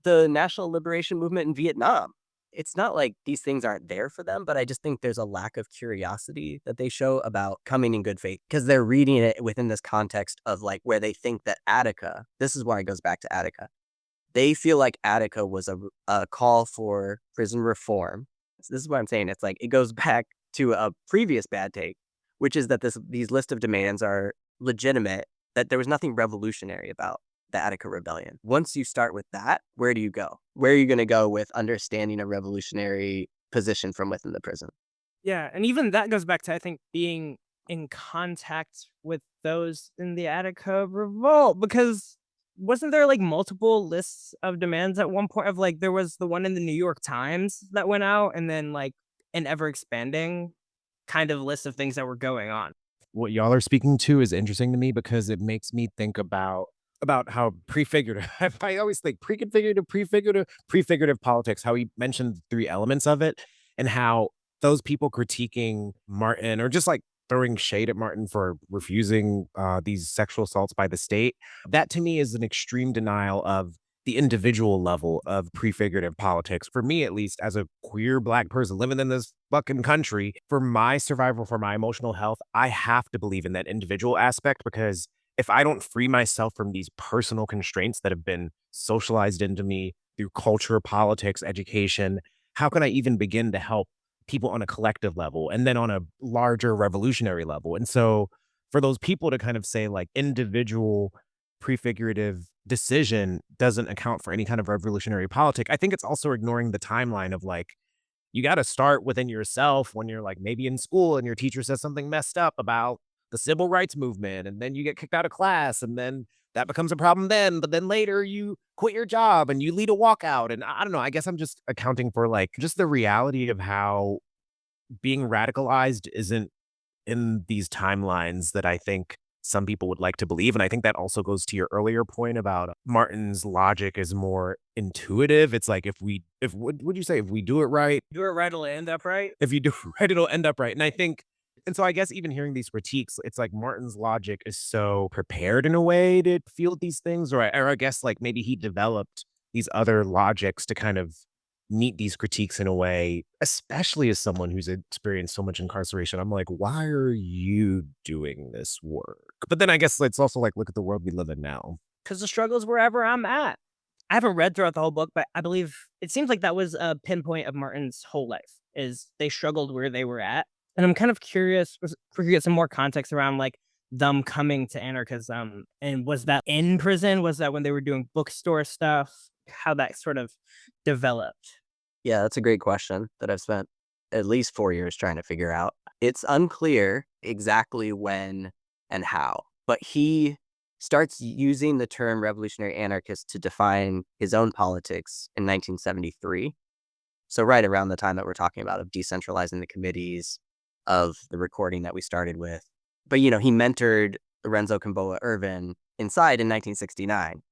Speaker 4: the national liberation movement in Vietnam. It's not like these things aren't there for them, but I just think there's a lack of curiosity that they show about coming in good faith, because they're reading it within this context of like where they think that Attica, this is why it goes back to Attica. They feel like Attica was a call for prison reform. So this is what I'm saying. It's like it goes back to a previous bad take, which is that these list of demands are legitimate, that there was nothing revolutionary about the Attica Rebellion. Once you start with that, where do you go? Where are you going to go with understanding a revolutionary position from within the prison?
Speaker 2: Yeah, and even that goes back to, I think, being in contact with those in the Attica revolt, because wasn't there like multiple lists of demands at one point? Of like, there was the one in the New York Times that went out, and then like an ever expanding kind of list of things that were going on.
Speaker 3: what y'all are speaking to is interesting to me because it makes me think about how prefigurative. I always think prefigurative politics. How he mentioned three elements of it, and how those people critiquing Martin or just like throwing shade at Martin for refusing these sexual assaults by the state. That to me is an extreme denial of the individual level of prefigurative politics. For me, at least, as a queer Black person living in this fucking country, for my survival, for my emotional health, I have to believe in that individual aspect, because if I don't free myself from these personal constraints that have been socialized into me through culture, politics, education, how can I even begin to help people on a collective level and then on a larger revolutionary level? And so for those people to kind of say like individual prefigurative decision doesn't account for any kind of revolutionary politic, I think it's also ignoring the timeline of like, you got to start within yourself when you're like maybe in school and your teacher says something messed up about the civil rights movement, and then you get kicked out of class, and then that becomes a problem then, but then later you quit your job and you lead a walkout. And I don't know, I guess I'm just accounting for like just the reality of how being radicalized isn't in these timelines that I think some people would like to believe. And I think that also goes to your earlier point about Martin's logic is more intuitive. It's like, if what would you say, if we do it right,
Speaker 2: Do it right, it'll end up right.
Speaker 3: if you do it right, it'll end up right. And I think, and so I guess even hearing these critiques, it's like Martin's logic is so prepared in a way to field these things, or I guess like maybe he developed these other logics to kind of meet these critiques in a way, especially as someone who's experienced so much incarceration. I'm like, why are you doing this work? But then I guess it's also like, look at the world we live in now.
Speaker 2: Because the struggle's wherever I'm at. I haven't read throughout the whole book, but I believe it seems like that was a pinpoint of Martin's whole life, is they struggled where they were at. And I'm kind of curious if we could get some more context around like them coming to anarchism. And was that in prison? Was that when they were doing bookstore stuff? How that sort of developed?
Speaker 4: Yeah, that's a great question that I've spent at least 4 years trying to figure out. It's unclear exactly when and how, but he starts using the term revolutionary anarchist to define his own politics in 1973. So right around the time that we're talking about of decentralizing the committees, of the recording that we started with. But, he mentored Lorenzo Camboa Irvin inside in 1969.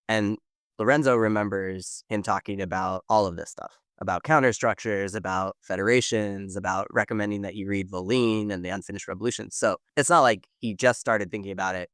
Speaker 4: And Lorenzo remembers him talking about all of this stuff, about counterstructures, about federations, about recommending that you read Voline and the Unfinished Revolution. So it's not like he just started thinking about it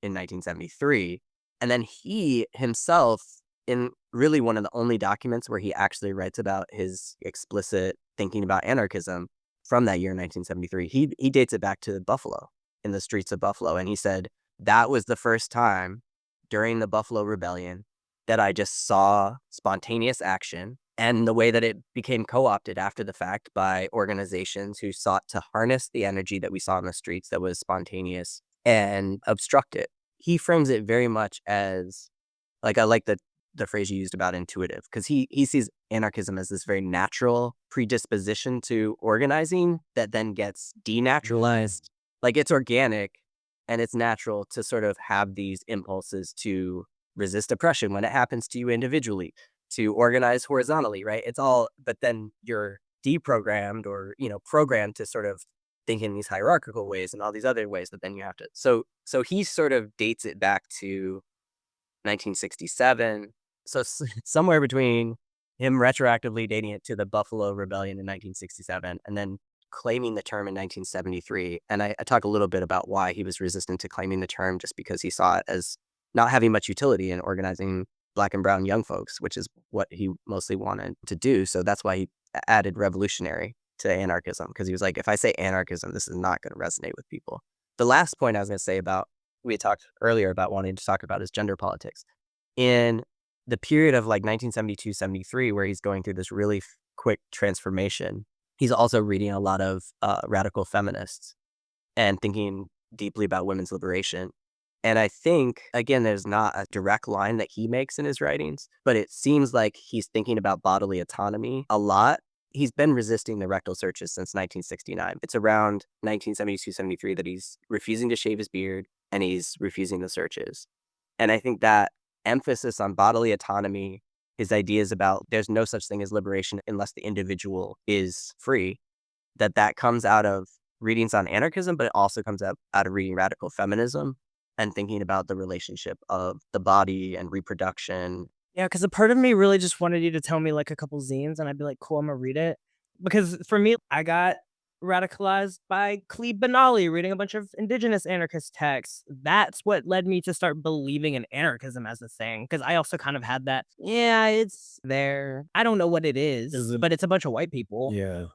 Speaker 4: in 1973. And then he himself, in really one of the only documents where he actually writes about his explicit thinking about anarchism from that year, 1973, he dates it back to Buffalo, in the streets of Buffalo. And he said, that was the first time during the Buffalo Rebellion that I just saw spontaneous action, and the way that it became co-opted after the fact by organizations who sought to harness the energy that we saw in the streets that was spontaneous and obstruct it. He frames it very much as, like, I like the phrase you used about intuitive, because he sees anarchism as this very natural predisposition to organizing that then gets denaturalized. Like, it's organic and it's natural to sort of have these impulses to resist oppression when it happens to you individually, to organize horizontally, right? It's all, but then you're deprogrammed or, programmed to sort of think in these hierarchical ways and all these other ways that then you have to. So he sort of dates it back to 1967. So somewhere between him retroactively dating it to the Buffalo Rebellion in 1967 and then claiming the term in 1973. And I talk a little bit about why he was resistant to claiming the term, just because he saw it as not having much utility in organizing Black and brown young folks, which is what he mostly wanted to do. So that's why he added revolutionary to anarchism, because he was like, if I say anarchism, this is not going to resonate with people. The last point I was going to say about, we had talked earlier about wanting to talk about, is gender politics. In the period of like 1972, 73, where he's going through this really quick transformation, he's also reading a lot of radical feminists and thinking deeply about women's liberation. And I think, again, there's not a direct line that he makes in his writings, but it seems like he's thinking about bodily autonomy a lot. He's been resisting the rectal searches since 1969. It's around 1972, 73 that he's refusing to shave his beard and he's refusing the searches. And I think that emphasis on bodily autonomy, his ideas about there's no such thing as liberation unless the individual is free, that comes out of readings on anarchism, but it also comes out of reading radical feminism and thinking about the relationship of the body and reproduction.
Speaker 2: Yeah, because a part of me really just wanted you to tell me like a couple zines and I'd be like, cool, I'm gonna read it. Because for me, I got radicalized by Cleve Benally, reading a bunch of indigenous anarchist texts. That's what led me to start believing in anarchism as a thing. Because I also kind of had that, yeah, it's there. I don't know what it is, but it's a bunch of white people.
Speaker 3: Yeah.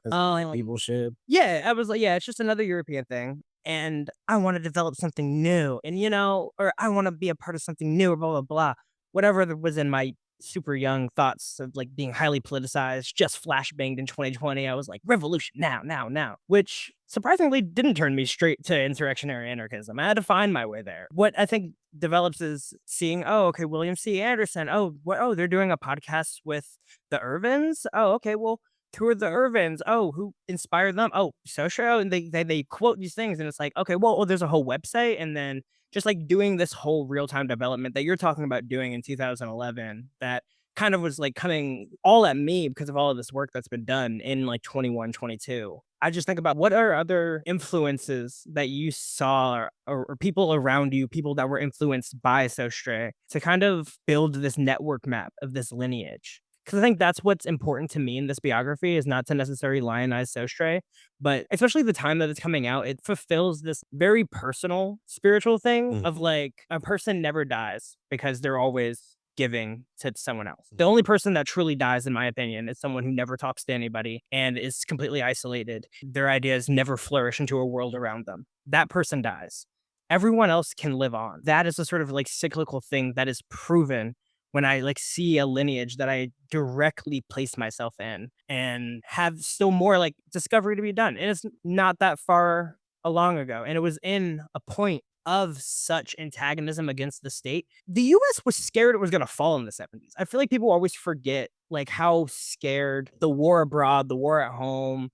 Speaker 2: People shit. Yeah, I was like, yeah, it's just another European thing. And I want to develop something new. And, or I want to be a part of something new, or blah, blah, blah. Whatever that was in my super young thoughts of like being highly politicized, just flashbanged in 2020. I was like, revolution now, which surprisingly didn't turn me straight to insurrectionary anarchism. I had to find my way there. What I think develops is seeing, oh, okay, William C. Anderson. Oh, they're doing a podcast with the Irvins. Oh, okay, well, who are the Irvins? Oh, who inspired them? Oh, Sostre. And they quote these things, and it's like, okay, well, there's a whole website, and then just like doing this whole real-time development that you're talking about doing in 2011 that kind of was like coming all at me because of all of this work that's been done in like 21, 22. I just think about what are other influences that you saw or people around you, people that were influenced by Sostre, to kind of build this network map of this lineage. Because I think that's what's important to me in this biography, is not to necessarily lionize Sostre, but especially the time that it's coming out, it fulfills this very personal spiritual thing of like, a person never dies because they're always giving to someone else. The only person that truly dies, in my opinion, is someone who never talks to anybody and is completely isolated. Their ideas never flourish into a world around them. That person dies. Everyone else can live on. That is a sort of like cyclical thing that is proven when I like see a lineage that I directly place myself in and have still more like discovery to be done. And it's not that far along ago. And it was in a point of such antagonism against the state. The US was scared it was going to fall in the 70s. I feel like people always forget like how scared the war abroad, the war at home,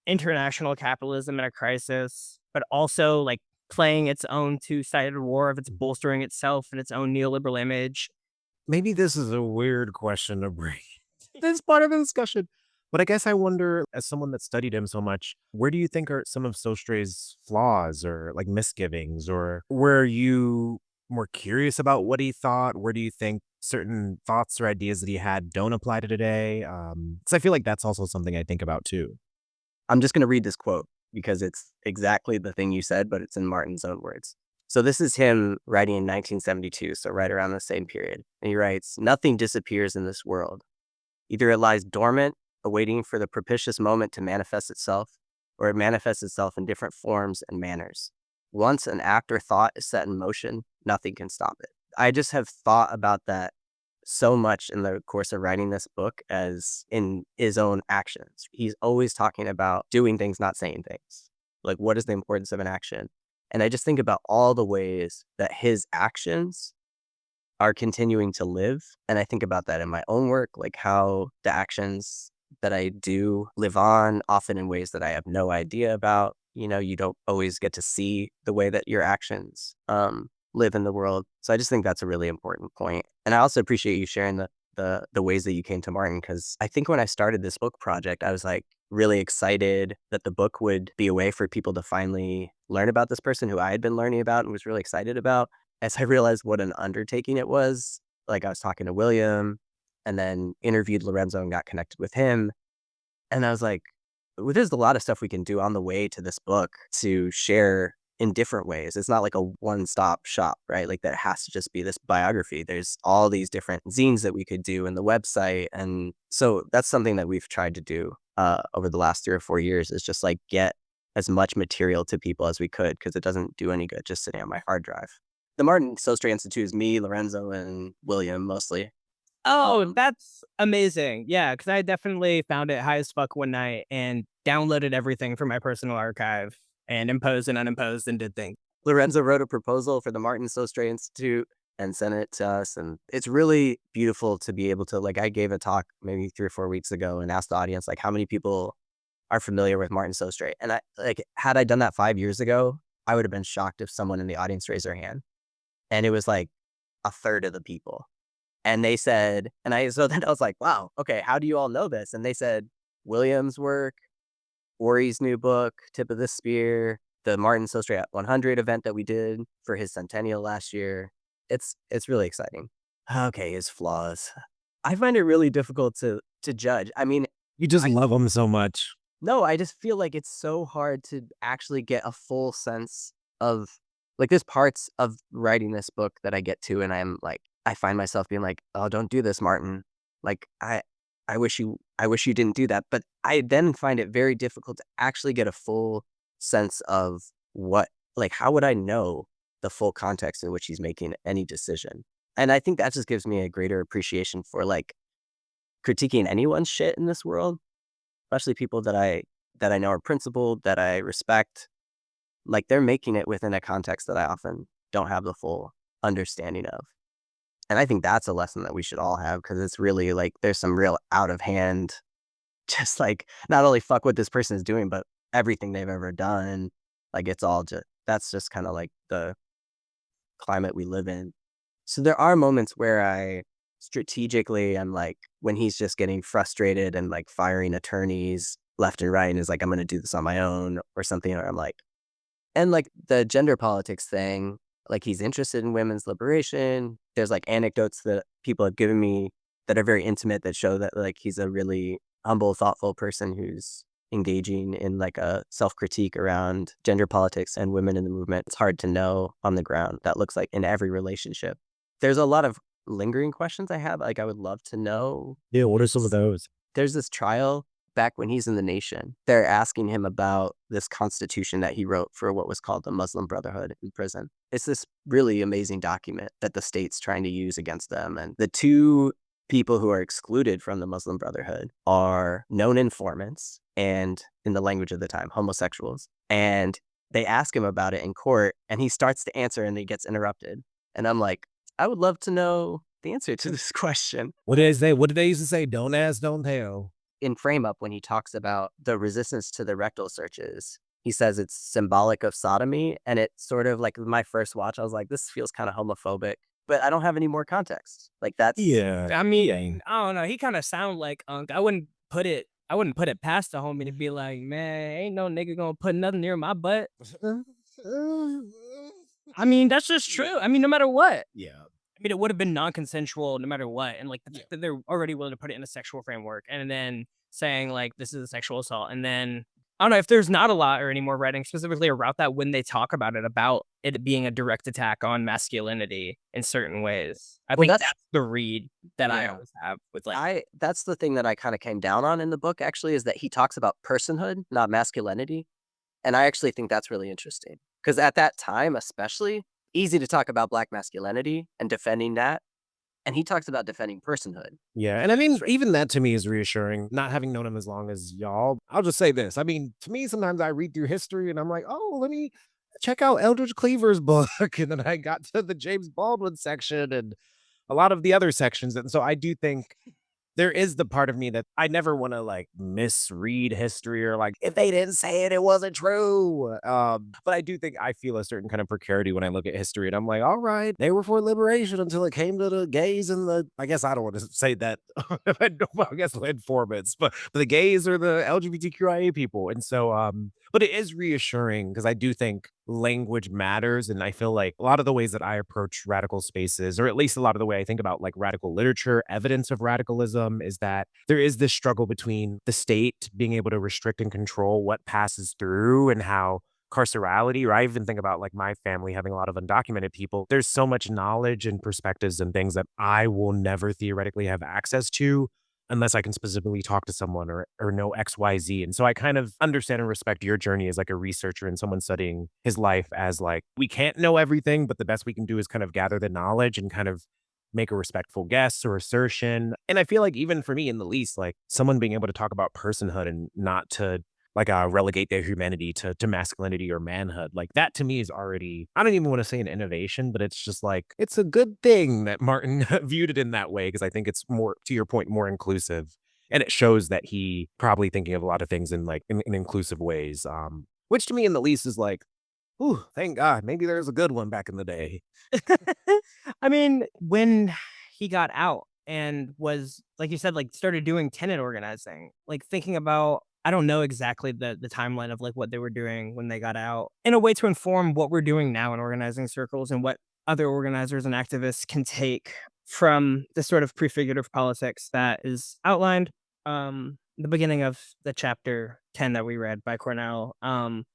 Speaker 2: international capitalism in a crisis, but also like playing its own two-sided war of its bolstering itself and its own neoliberal image.
Speaker 3: Maybe this is a weird question to bring this part of the discussion. But I guess I wonder, as someone that studied him so much, where do you think are some of Sostre's flaws or like misgivings? Or were you more curious about what he thought? Where do you think certain thoughts or ideas that he had don't apply to today? Because I feel like that's also something I think about too.
Speaker 4: I'm just going to read this quote because it's exactly the thing you said, but it's in Martin's own words. So this is him writing in 1972, so right around the same period. And he writes, "Nothing disappears in this world. Either it lies dormant, awaiting for the propitious moment to manifest itself, or it manifests itself in different forms and manners. Once an act or thought is set in motion, nothing can stop it." I just have thought about that so much in the course of writing this book as in his own actions. He's always talking about doing things, not saying things. Like, what is the importance of an action? And I just think about all the ways that his actions are continuing to live. And I think about that in my own work, like how the actions that I do live on, often in ways that I have no idea about. You don't always get to see the way that your actions live in the world. So I just think that's a really important point. And I also appreciate you sharing the ways that you came to Martin, because I think when I started this book project, I was like really excited that the book would be a way for people to finally learn about this person who I had been learning about and was really excited about. As I realized what an undertaking it was, like I was talking to William and then interviewed Lorenzo and got connected with him. And I was like, well, there's a lot of stuff we can do on the way to this book to share in different ways. It's not like a one-stop shop, right? Like there has to just be this biography. There's all these different zines that we could do in the website. And so that's something that we've tried to do over the last 3 or 4 years, is just like get as much material to people as we could, because it doesn't do any good just sitting on my hard drive. The Martin Sostre Institute is me, Lorenzo, and William mostly.
Speaker 2: Oh, that's amazing. Yeah, because I definitely found it high as fuck one night and downloaded everything from my personal archive and imposed and unimposed and did things.
Speaker 4: Lorenzo wrote a proposal for the Martin Sostre Institute and sent it to us. And it's really beautiful to be able to, like, I gave a talk maybe 3 or 4 weeks ago and asked the audience, like, how many people are familiar with Martin Sostre? And had I done that 5 years ago, I would have been shocked if someone in the audience raised their hand. And it was like a third of the people. And they said, so then I was like, wow, okay, how do you all know this? And they said, William's work, Ori's new book, Tip of the Spear, the Martin Sostre at 100 event that we did for his centennial last year. It's really exciting. Okay, his flaws. I find it really difficult to judge. I mean,
Speaker 3: You just love him so much.
Speaker 4: no, I just feel like it's so hard to actually get a full sense of, like, there's parts of writing this book that I get to and I'm like, I find myself being like, oh, don't do this, Martin. Like, I wish you didn't do that. But I then find it very difficult to actually get a full sense of how would I know the full context in which he's making any decision? And I think that just gives me a greater appreciation for like critiquing anyone's shit in this world, especially people that I know are principled, that I respect. Like, they're making it within a context that I often don't have the full understanding of. And I think that's a lesson that we should all have, because it's really like there's some real out of hand, just like not only fuck what this person is doing, but everything they've ever done. Like, it's all just, that's just kind of like the climate we live in. So there are moments where I strategically, I'm like, when he's just getting frustrated and like firing attorneys left and right and is like, I'm going to do this on my own or something. Or I'm like, and like the gender politics thing, like he's interested in women's liberation. There's like anecdotes that people have given me that are very intimate that show that like he's a really humble, thoughtful person who's engaging in like a self-critique around gender politics and women in the movement. It's hard to know on the ground. That looks like in every relationship. There's a lot of lingering questions I have. Like, I would love to know.
Speaker 3: Yeah, what are some of those?
Speaker 4: There's this trial back when he's in the Nation. They're asking him about this constitution that he wrote for what was called the Muslim Brotherhood in prison. It's this really amazing document that the state's trying to use against them. And the two people who are excluded from the Muslim Brotherhood are known informants and, in the language of the time, homosexuals. And they ask him about it in court and he starts to answer and he gets interrupted. And I'm like, I would love to know the answer to this question.
Speaker 3: What did they say? What did they used to say? Don't ask, don't tell.
Speaker 4: in Frame Up, when he talks about the resistance to the rectal searches, he says it's symbolic of sodomy. And it's sort of like my first watch, I was like, this feels kind of homophobic, but I don't have any more context. Like that's
Speaker 2: I mean, I don't know. He kind of sound like Unc. I wouldn't put it past the homie to be like, man, ain't no nigga gonna put nothing near my butt. I mean, that's just true. I mean, no matter what.
Speaker 3: Yeah.
Speaker 2: I mean, it would have been non-consensual no matter what. And like the fact that they're already willing to put it in a sexual framework and then saying like this is a sexual assault. And then I don't know if there's not a lot or any more writing specifically about that when they talk about it being a direct attack on masculinity in certain ways. I think that's the read that I always have with like
Speaker 4: that's the thing that I kind of came down on in the book, actually, is that he talks about personhood, not masculinity. And I actually think that's really interesting because at that time, especially, easy to talk about Black masculinity and defending that. And he talks about defending personhood.
Speaker 3: Yeah. And I mean, even that to me is reassuring, not having known him as long as y'all. I'll just say this. I mean, to me, sometimes I read through history and I'm like, oh, let me check out Eldridge Cleaver's book. And then I got to the James Baldwin section and a lot of the other sections. And so I do think there is the part of me that I never want to like misread history or like if they didn't say it, it wasn't true. But I do think I feel a certain kind of precarity when I look at history and I'm like, all right, they were for liberation until it came to the gays and I guess I don't want to say that. I guess the informants, but the gays or the LGBTQIA people. And so, but it is reassuring because I do think language matters. And I feel like a lot of the ways that I approach radical spaces, or at least a lot of the way I think about like radical literature, evidence of radicalism, is that there is this struggle between the state being able to restrict and control what passes through and how carcerality, or I even think about like my family having a lot of undocumented people. There's so much knowledge and perspectives and things that I will never theoretically have access to unless I can specifically talk to someone or know XYZ. And so I kind of understand and respect your journey as like a researcher and someone studying his life as like, we can't know everything, but the best we can do is kind of gather the knowledge and kind of make a respectful guess or assertion. And I feel like even for me in the least, like someone being able to talk about personhood and not to like relegate their humanity to masculinity or manhood. Like that to me is already, I don't even want to say an innovation, but it's just like, it's a good thing that Martin viewed it in that way. Cause I think it's more, to your point, more inclusive. And it shows that he probably thinking of a lot of things in like in inclusive ways. Which to me in the least is like, ooh, thank God. Maybe there's a good one back in the day.
Speaker 2: I mean, when he got out and was, like you said, like started doing tenant organizing, like thinking about, I don't know exactly the timeline of like what they were doing when they got out in a way to inform what we're doing now in organizing circles and what other organizers and activists can take from the sort of prefigurative politics that is outlined the beginning of the chapter 10 that we read by Cornell.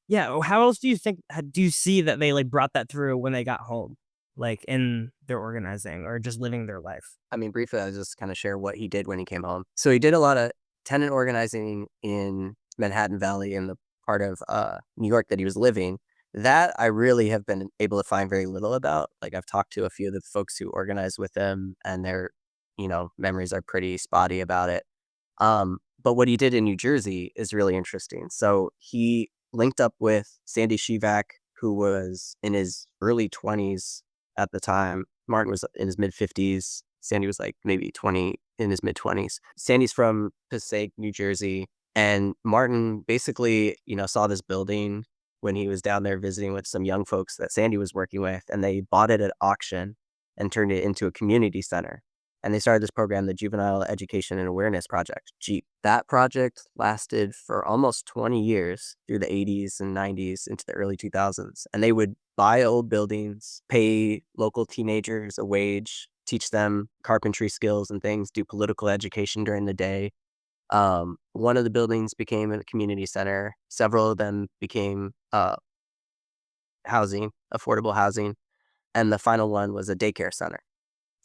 Speaker 2: Yeah, how else do you see that they like brought that through when they got home, like in their organizing or just living their life?
Speaker 4: I mean, briefly, I'll just kind of share what he did when he came home. So he did a lot of tenant organizing in Manhattan Valley in the part of New York that he was living. That I really have been able to find very little about. Like I've talked to a few of the folks who organized with him and their, memories are pretty spotty about it. But what he did in New Jersey is really interesting. So he linked up with Sandy Shivak, who was in his early 20s at the time. Martin was in his mid 50s. Sandy was like maybe 20 in his mid 20s. Sandy's from Passaic, New Jersey. And Martin basically, saw this building when he was down there visiting with some young folks that Sandy was working with. And they bought it at auction and turned it into a community center. And they started this program, the Juvenile Education and Awareness Project, JEAP. That project lasted for almost 20 years through the 80s and 90s into the early 2000s. And they would buy old buildings, pay local teenagers a wage, teach them carpentry skills and things, do political education during the day. One of the buildings became a community center. Several of them became housing, affordable housing. And the final one was a daycare center.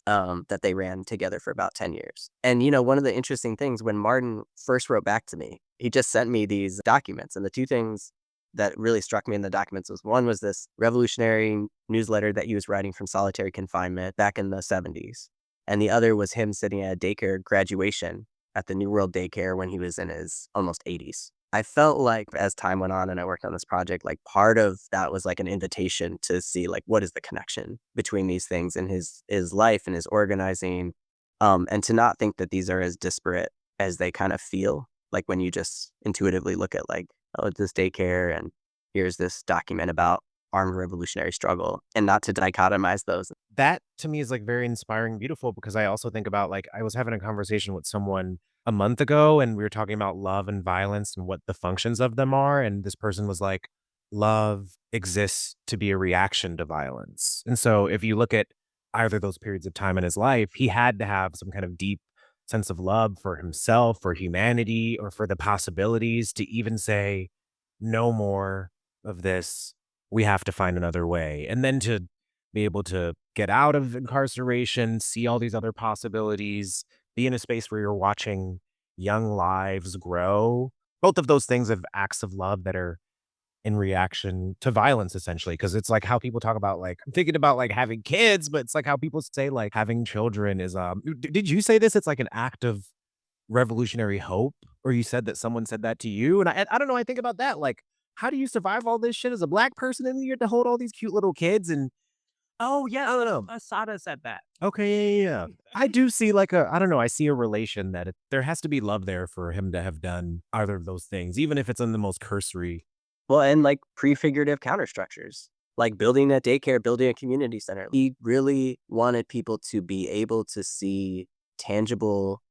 Speaker 4: That they ran together for about 10 years. And, one of the interesting things when Martin first wrote back to me, he just sent me these documents. And the two things that really struck me in the documents was one was this revolutionary newsletter that he was writing from solitary confinement back in the 70s. And the other was him sitting at a daycare graduation at the New World Daycare when he was in his almost 80s. I felt like as time went on and I worked on this project, like part of that was like an invitation to see like what is the connection between these things in his life and his organizing, and to not think that these are as disparate as they kind of feel, like when you just intuitively look at like, oh, it's this daycare and here's this document about armed revolutionary struggle, and not to dichotomize those.
Speaker 3: That to me is like very inspiring, beautiful, because I also think about like I was having a conversation with someone a month ago and we were talking about love and violence and what the functions of them are. And this person was like, love exists to be a reaction to violence. And so if you look at either those periods of time in his life, he had to have some kind of deep sense of love for himself, for humanity, or for the possibilities to even say, no more of this. We have to find another way. And then to be able to get out of incarceration, see all these other possibilities, be in a space where you're watching young lives grow. Both of those things have acts of love that are in reaction to violence, essentially. Cause it's like how people talk about, like, I'm thinking about like having kids, but it's like how people say like having children is, did you say this? It's like an act of revolutionary hope, or you said that someone said that to you. And I don't know. I think about that. Like, how do you survive all this shit as a Black person and you get to hold all these cute little kids? And
Speaker 2: Oh, yeah.
Speaker 3: I don't know.
Speaker 2: Asada said that.
Speaker 3: Okay, yeah. I do see like I don't know, I see a relation that there has to be love there for him to have done either of those things, even if it's in the most cursory.
Speaker 4: Well, and like prefigurative counterstructures, like building a daycare, building a community center. He really wanted people to be able to see tangible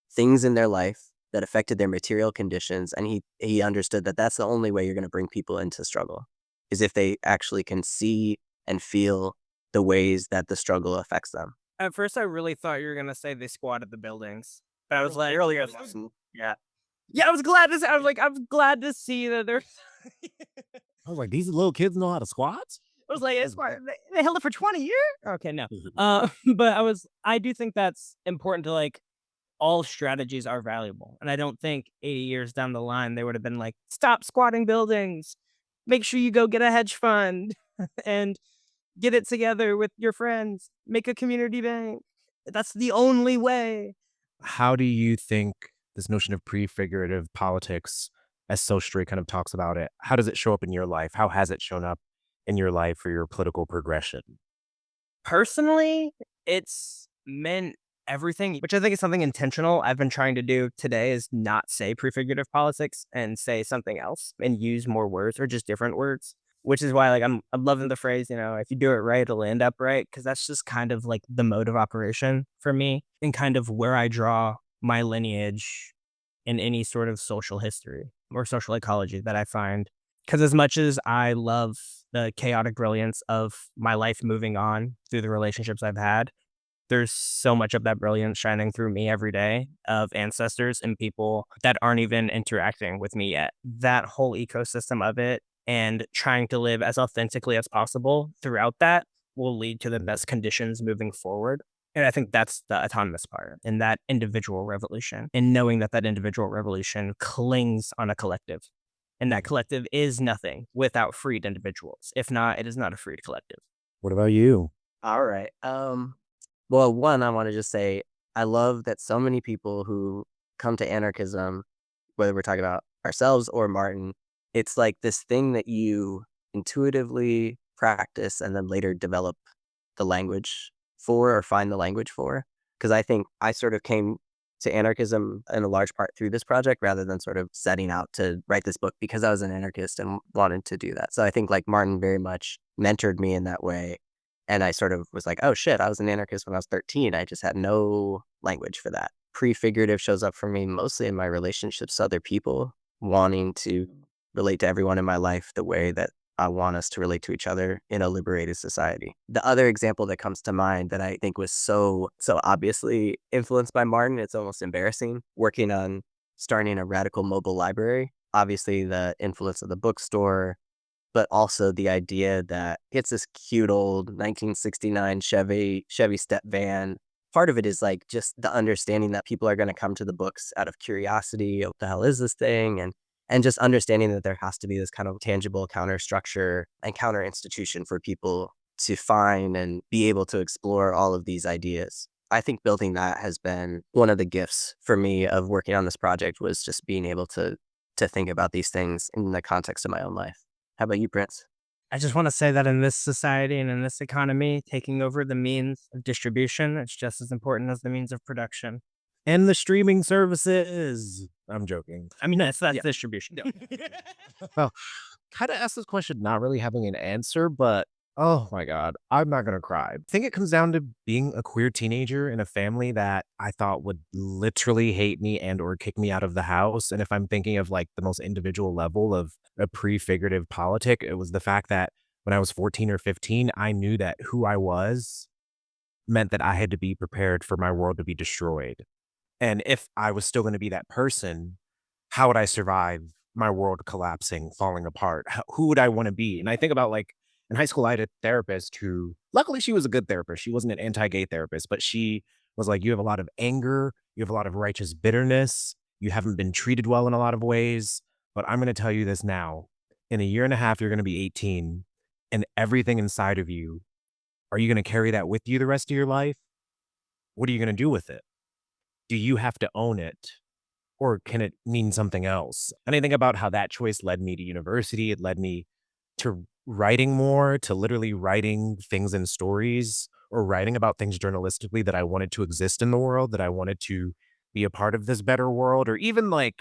Speaker 4: things in their life that affected their material conditions. And he understood that that's the only way you're going to bring people into struggle, is if they actually can see and feel the ways that the struggle affects them.
Speaker 2: At first, I really thought you were going to say they squatted the buildings. But I was like,
Speaker 4: Earlier, yeah.
Speaker 2: yeah, I was glad to see, I was like, I'm glad to see that they're,
Speaker 3: I was like, these little kids know how to squat?
Speaker 2: I was like, they held it for 20 years? Okay, no. But I do think that's important to like, all strategies are valuable. And I don't think 80 years down the line, they would have been like, stop squatting buildings. Make sure you go get a hedge fund and get it together with your friends. Make a community bank. That's the only way.
Speaker 3: How do you think this notion of prefigurative politics, as Sostre kind of talks about it, how does it show up in your life? How has it shown up in your life or your political progression?
Speaker 2: Personally, it's meant everything, which I think is something intentional I've been trying to do today, is not say prefigurative politics and say something else and use more words or just different words, which is why like I'm loving the phrase, if you do it right, it'll end up right, because that's just kind of like the mode of operation for me and kind of where I draw my lineage in any sort of social history or social ecology that I find. Because as much as I love the chaotic brilliance of my life moving on through the relationships I've had, there's so much of that brilliance shining through me every day of ancestors and people that aren't even interacting with me yet. That whole ecosystem of it and trying to live as authentically as possible throughout that will lead to the best conditions moving forward. And I think that's the autonomous part and that individual revolution, and knowing that that individual revolution clings on a collective. And that collective is nothing without freed individuals. If not, it is not a freed collective.
Speaker 3: What about you?
Speaker 4: All right. Well, one, I want to just say I love that so many people who come to anarchism, whether we're talking about ourselves or Martin, it's like this thing that you intuitively practice and then later develop the language for or find the language for. Because I think I sort of came to anarchism in a large part through this project rather than sort of setting out to write this book because I was an anarchist and wanted to do that. So I think like Martin very much mentored me in that way. And I sort of was like, oh shit, I was an anarchist when I was 13. I just had no language for that. Prefigurative shows up for me mostly in my relationships to other people, wanting to relate to everyone in my life the way that I want us to relate to each other in a liberated society. The other example that comes to mind that I think was so obviously influenced by Martin, it's almost embarrassing, working on starting a radical mobile library. Obviously the influence of the bookstore, but also the idea that it's this cute old 1969 Chevy step van. Part of it is like just the understanding that people are going to come to the books out of curiosity. What the hell is this thing? And just understanding that there has to be this kind of tangible counter structure and counter institution for people to find and be able to explore all of these ideas. I think building that has been one of the gifts for me of working on this project, was just being able to think about these things in the context of my own life. How about you, Prince?
Speaker 2: I just want to say that in this society and in this economy, taking over the means of distribution, it's just as important as the means of production.
Speaker 3: and the streaming services. I'm joking.
Speaker 2: I mean, that's
Speaker 3: Yeah.
Speaker 2: distribution.
Speaker 3: Well, kind of asked this question, not really having an answer, but oh my God, I'm not going to cry. I think it comes down to being a queer teenager in a family that I thought would literally hate me and or kick me out of the house. And if I'm thinking of like the most individual level of a prefigurative politic, it was the fact that when I was 14 or 15, I knew that who I was meant that I had to be prepared for my world to be destroyed. And if I was still going to be that person, how would I survive my world collapsing, falling apart? Who would I want to be? And I think about like in high school, I had a therapist who, luckily, she was a good therapist. She wasn't an anti gay therapist, but she was like, you have a lot of anger, you have a lot of righteous bitterness, you haven't been treated well in a lot of ways. But I'm going to tell you this now. In a year and a half, you're going to be 18, and everything inside of you, are you going to carry that with you the rest of your life? What are you going to do with it? Do you have to own it? Or can it mean something else? And I think about how that choice led me to university. It led me to writing more, to literally writing things in stories or writing about things journalistically that I wanted to exist in the world, that I wanted to be a part of this better world, or even like,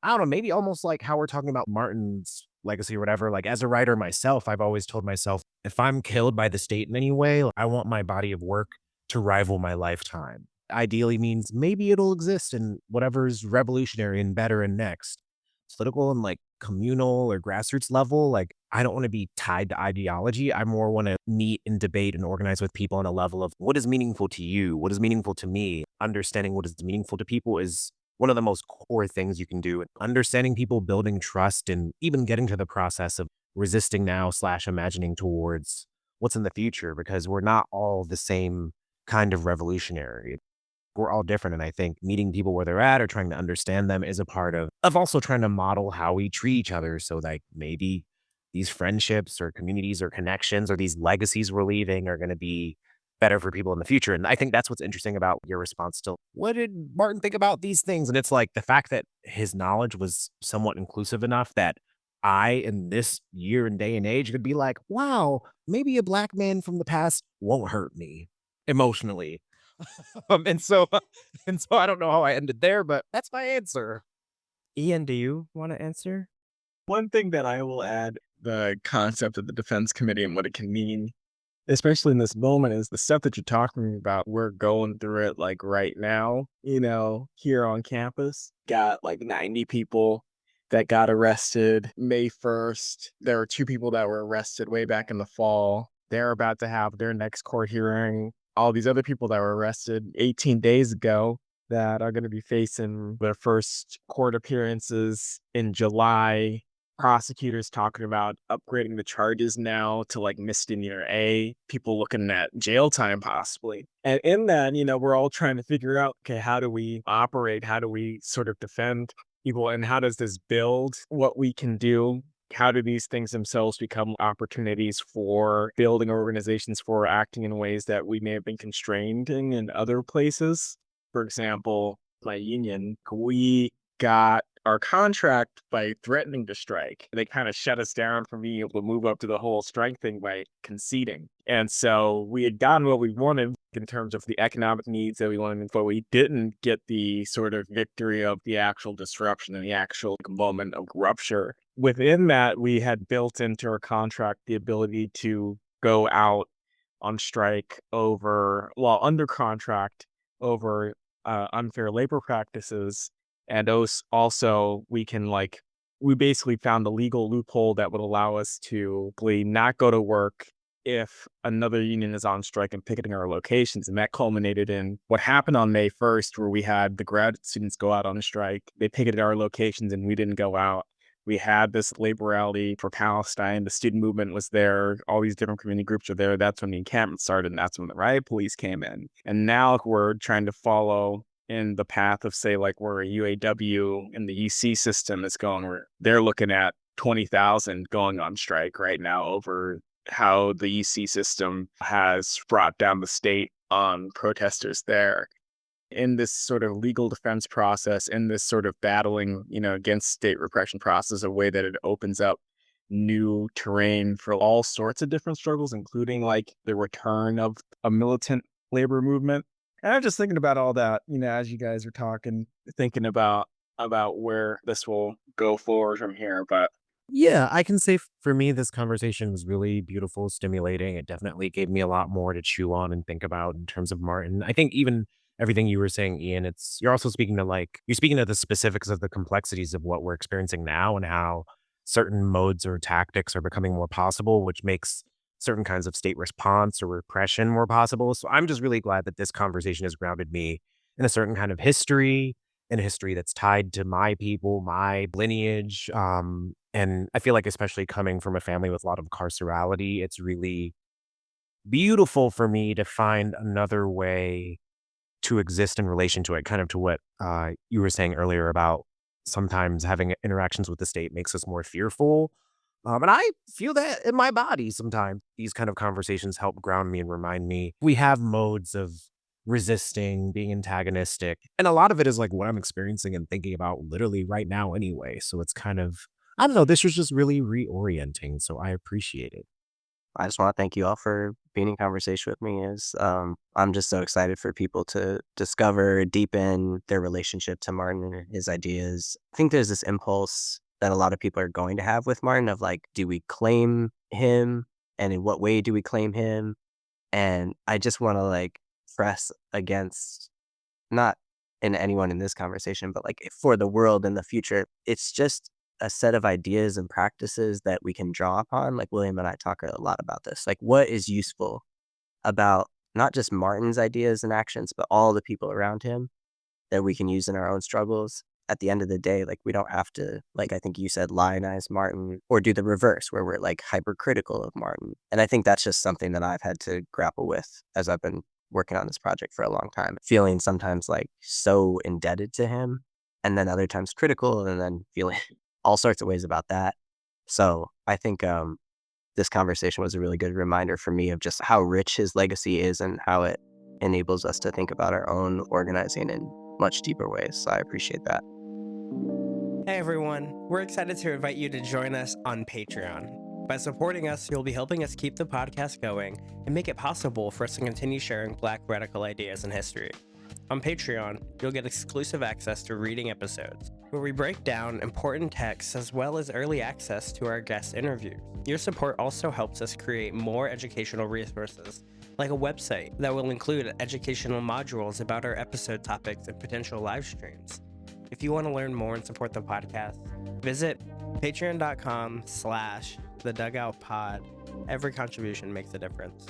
Speaker 3: I don't know, maybe almost like how we're talking about Martin's legacy or whatever. Like as a writer myself, I've always told myself, if I'm killed by the state in any way, I want my body of work to rival my lifetime. Ideally means maybe it'll exist in whatever's revolutionary and better and next. Political and like communal or grassroots level, like I don't want to be tied to ideology. I more want to meet and debate and organize with people on a level of what is meaningful to you, what is meaningful to me. Understanding what is meaningful to people is one of the most core things you can do. Understanding people, building trust, and even getting to the process of resisting now / imagining towards what's in the future, because we're not all the same kind of revolutionary. We're all different. And I think meeting people where they're at or trying to understand them is a part of also trying to model how we treat each other. So like maybe these friendships or communities or connections or these legacies we're leaving are going to be better for people in the future. And I think that's what's interesting about your response to what did Martin think about these things? And it's like the fact that his knowledge was somewhat inclusive enough that I, in this year and day and age, could be like, wow, maybe a Black man from the past won't hurt me emotionally. And so I don't know how I ended there, but that's my answer.
Speaker 2: Ian, do you want to answer?
Speaker 7: One thing that I will add, the concept of the defense committee and what it can mean, especially in this moment, is the stuff that you're talking about. We're going through it like right now, here on campus. Got like 90 people that got arrested May 1st. There were 2 people that were arrested way back in the fall. They're about to have their next court hearing. All these other people that were arrested 18 days ago that are going to be facing their first court appearances in July. Prosecutors talking about upgrading the charges now to like misdemeanor A, people looking at jail time possibly. And in that, we're all trying to figure out, okay, how do we operate? How do we sort of defend people? And how does this build what we can do? How do these things themselves become opportunities for building organizations for acting in ways that we may have been constrained in other places? For example, my union, we got our contract by threatening to strike. They kind of shut us down from being able to move up to the whole strike thing by conceding. And so we had gotten what we wanted in terms of the economic needs that we wanted, but we didn't get the sort of victory of the actual disruption and the actual moment of rupture. Within that, we had built into our contract the ability to go out on strike under contract over unfair labor practices. And those also, we basically found a legal loophole that would allow us to not go to work if another union is on strike and picketing our locations. And that culminated in what happened on May 1st, where we had the grad students go out on a strike. They picketed our locations and we didn't go out. We had this labor rally for Palestine. The student movement was there. All these different community groups are there. That's when the encampment started, and that's when the riot police came in. And now we're trying to follow in the path of, say, like where a UAW in the UC system is going, where they're looking at 20,000 going on strike right now over how the UC system has brought down the state on protesters there. In this sort of legal defense process, in this sort of battling, against state repression process, a way that it opens up new terrain for all sorts of different struggles, including like the return of a militant labor movement. And I'm just thinking about all that, as you guys are talking, thinking about where this will go forward from here. But
Speaker 3: Yeah, I can say for me, this conversation was really beautiful, stimulating. It definitely gave me a lot more to chew on and think about in terms of Martin. I think even everything you were saying, Ian, you're also speaking to you're speaking to the specifics of the complexities of what we're experiencing now and how certain modes or tactics are becoming more possible, which makes certain kinds of state response or repression more possible. So I'm just really glad that this conversation has grounded me in a certain kind of history, in a history that's tied to my people, my lineage. And I feel like, especially coming from a family with a lot of carcerality, it's really beautiful for me to find another way to exist in relation to it, kind of to what you were saying earlier about sometimes having interactions with the state makes us more fearful. And I feel that in my body sometimes. These kind of conversations help ground me and remind me we have modes of resisting, being antagonistic. And a lot of it is like what I'm experiencing and thinking about literally right now anyway. So it's kind of, I don't know, this was just really reorienting. So I appreciate it.
Speaker 4: I just want to thank you all for being in conversation with me. I'm just so excited for people to discover, deepen their relationship to Martin and his ideas. I think there's this impulse that a lot of people are going to have with Martin of like, do we claim him? And in what way do we claim him? And I just want to like press against, not in anyone in this conversation, but like for the world in the future, it's just a set of ideas and practices that we can draw upon. Like William and I talk a lot about this. Like, what is useful about not just Martin's ideas and actions, but all the people around him that we can use in our own struggles? At the end of the day, like, we don't have to, like, I think you said, lionize Martin or do the reverse where we're like hypercritical of Martin. And I think that's just something that I've had to grapple with as I've been working on this project for a long time, feeling sometimes like so indebted to him, and then other times critical, and then feeling all sorts of ways about that. So I think this conversation was a really good reminder for me of just how rich his legacy is and how it enables us to think about our own organizing in much deeper ways. So I appreciate that.
Speaker 2: Hey everyone, we're excited to invite you to join us on Patreon. By supporting us, you'll be helping us keep the podcast going and make it possible for us to continue sharing Black radical ideas and history. On Patreon, you'll get exclusive access to reading episodes, where we break down important texts as well as early access to our guest interviews. Your support also helps us create more educational resources, like a website that will include educational modules about our episode topics and potential live streams. If you want to learn more and support the podcast, visit patreon.com/thedugoutpod. Every contribution makes a difference.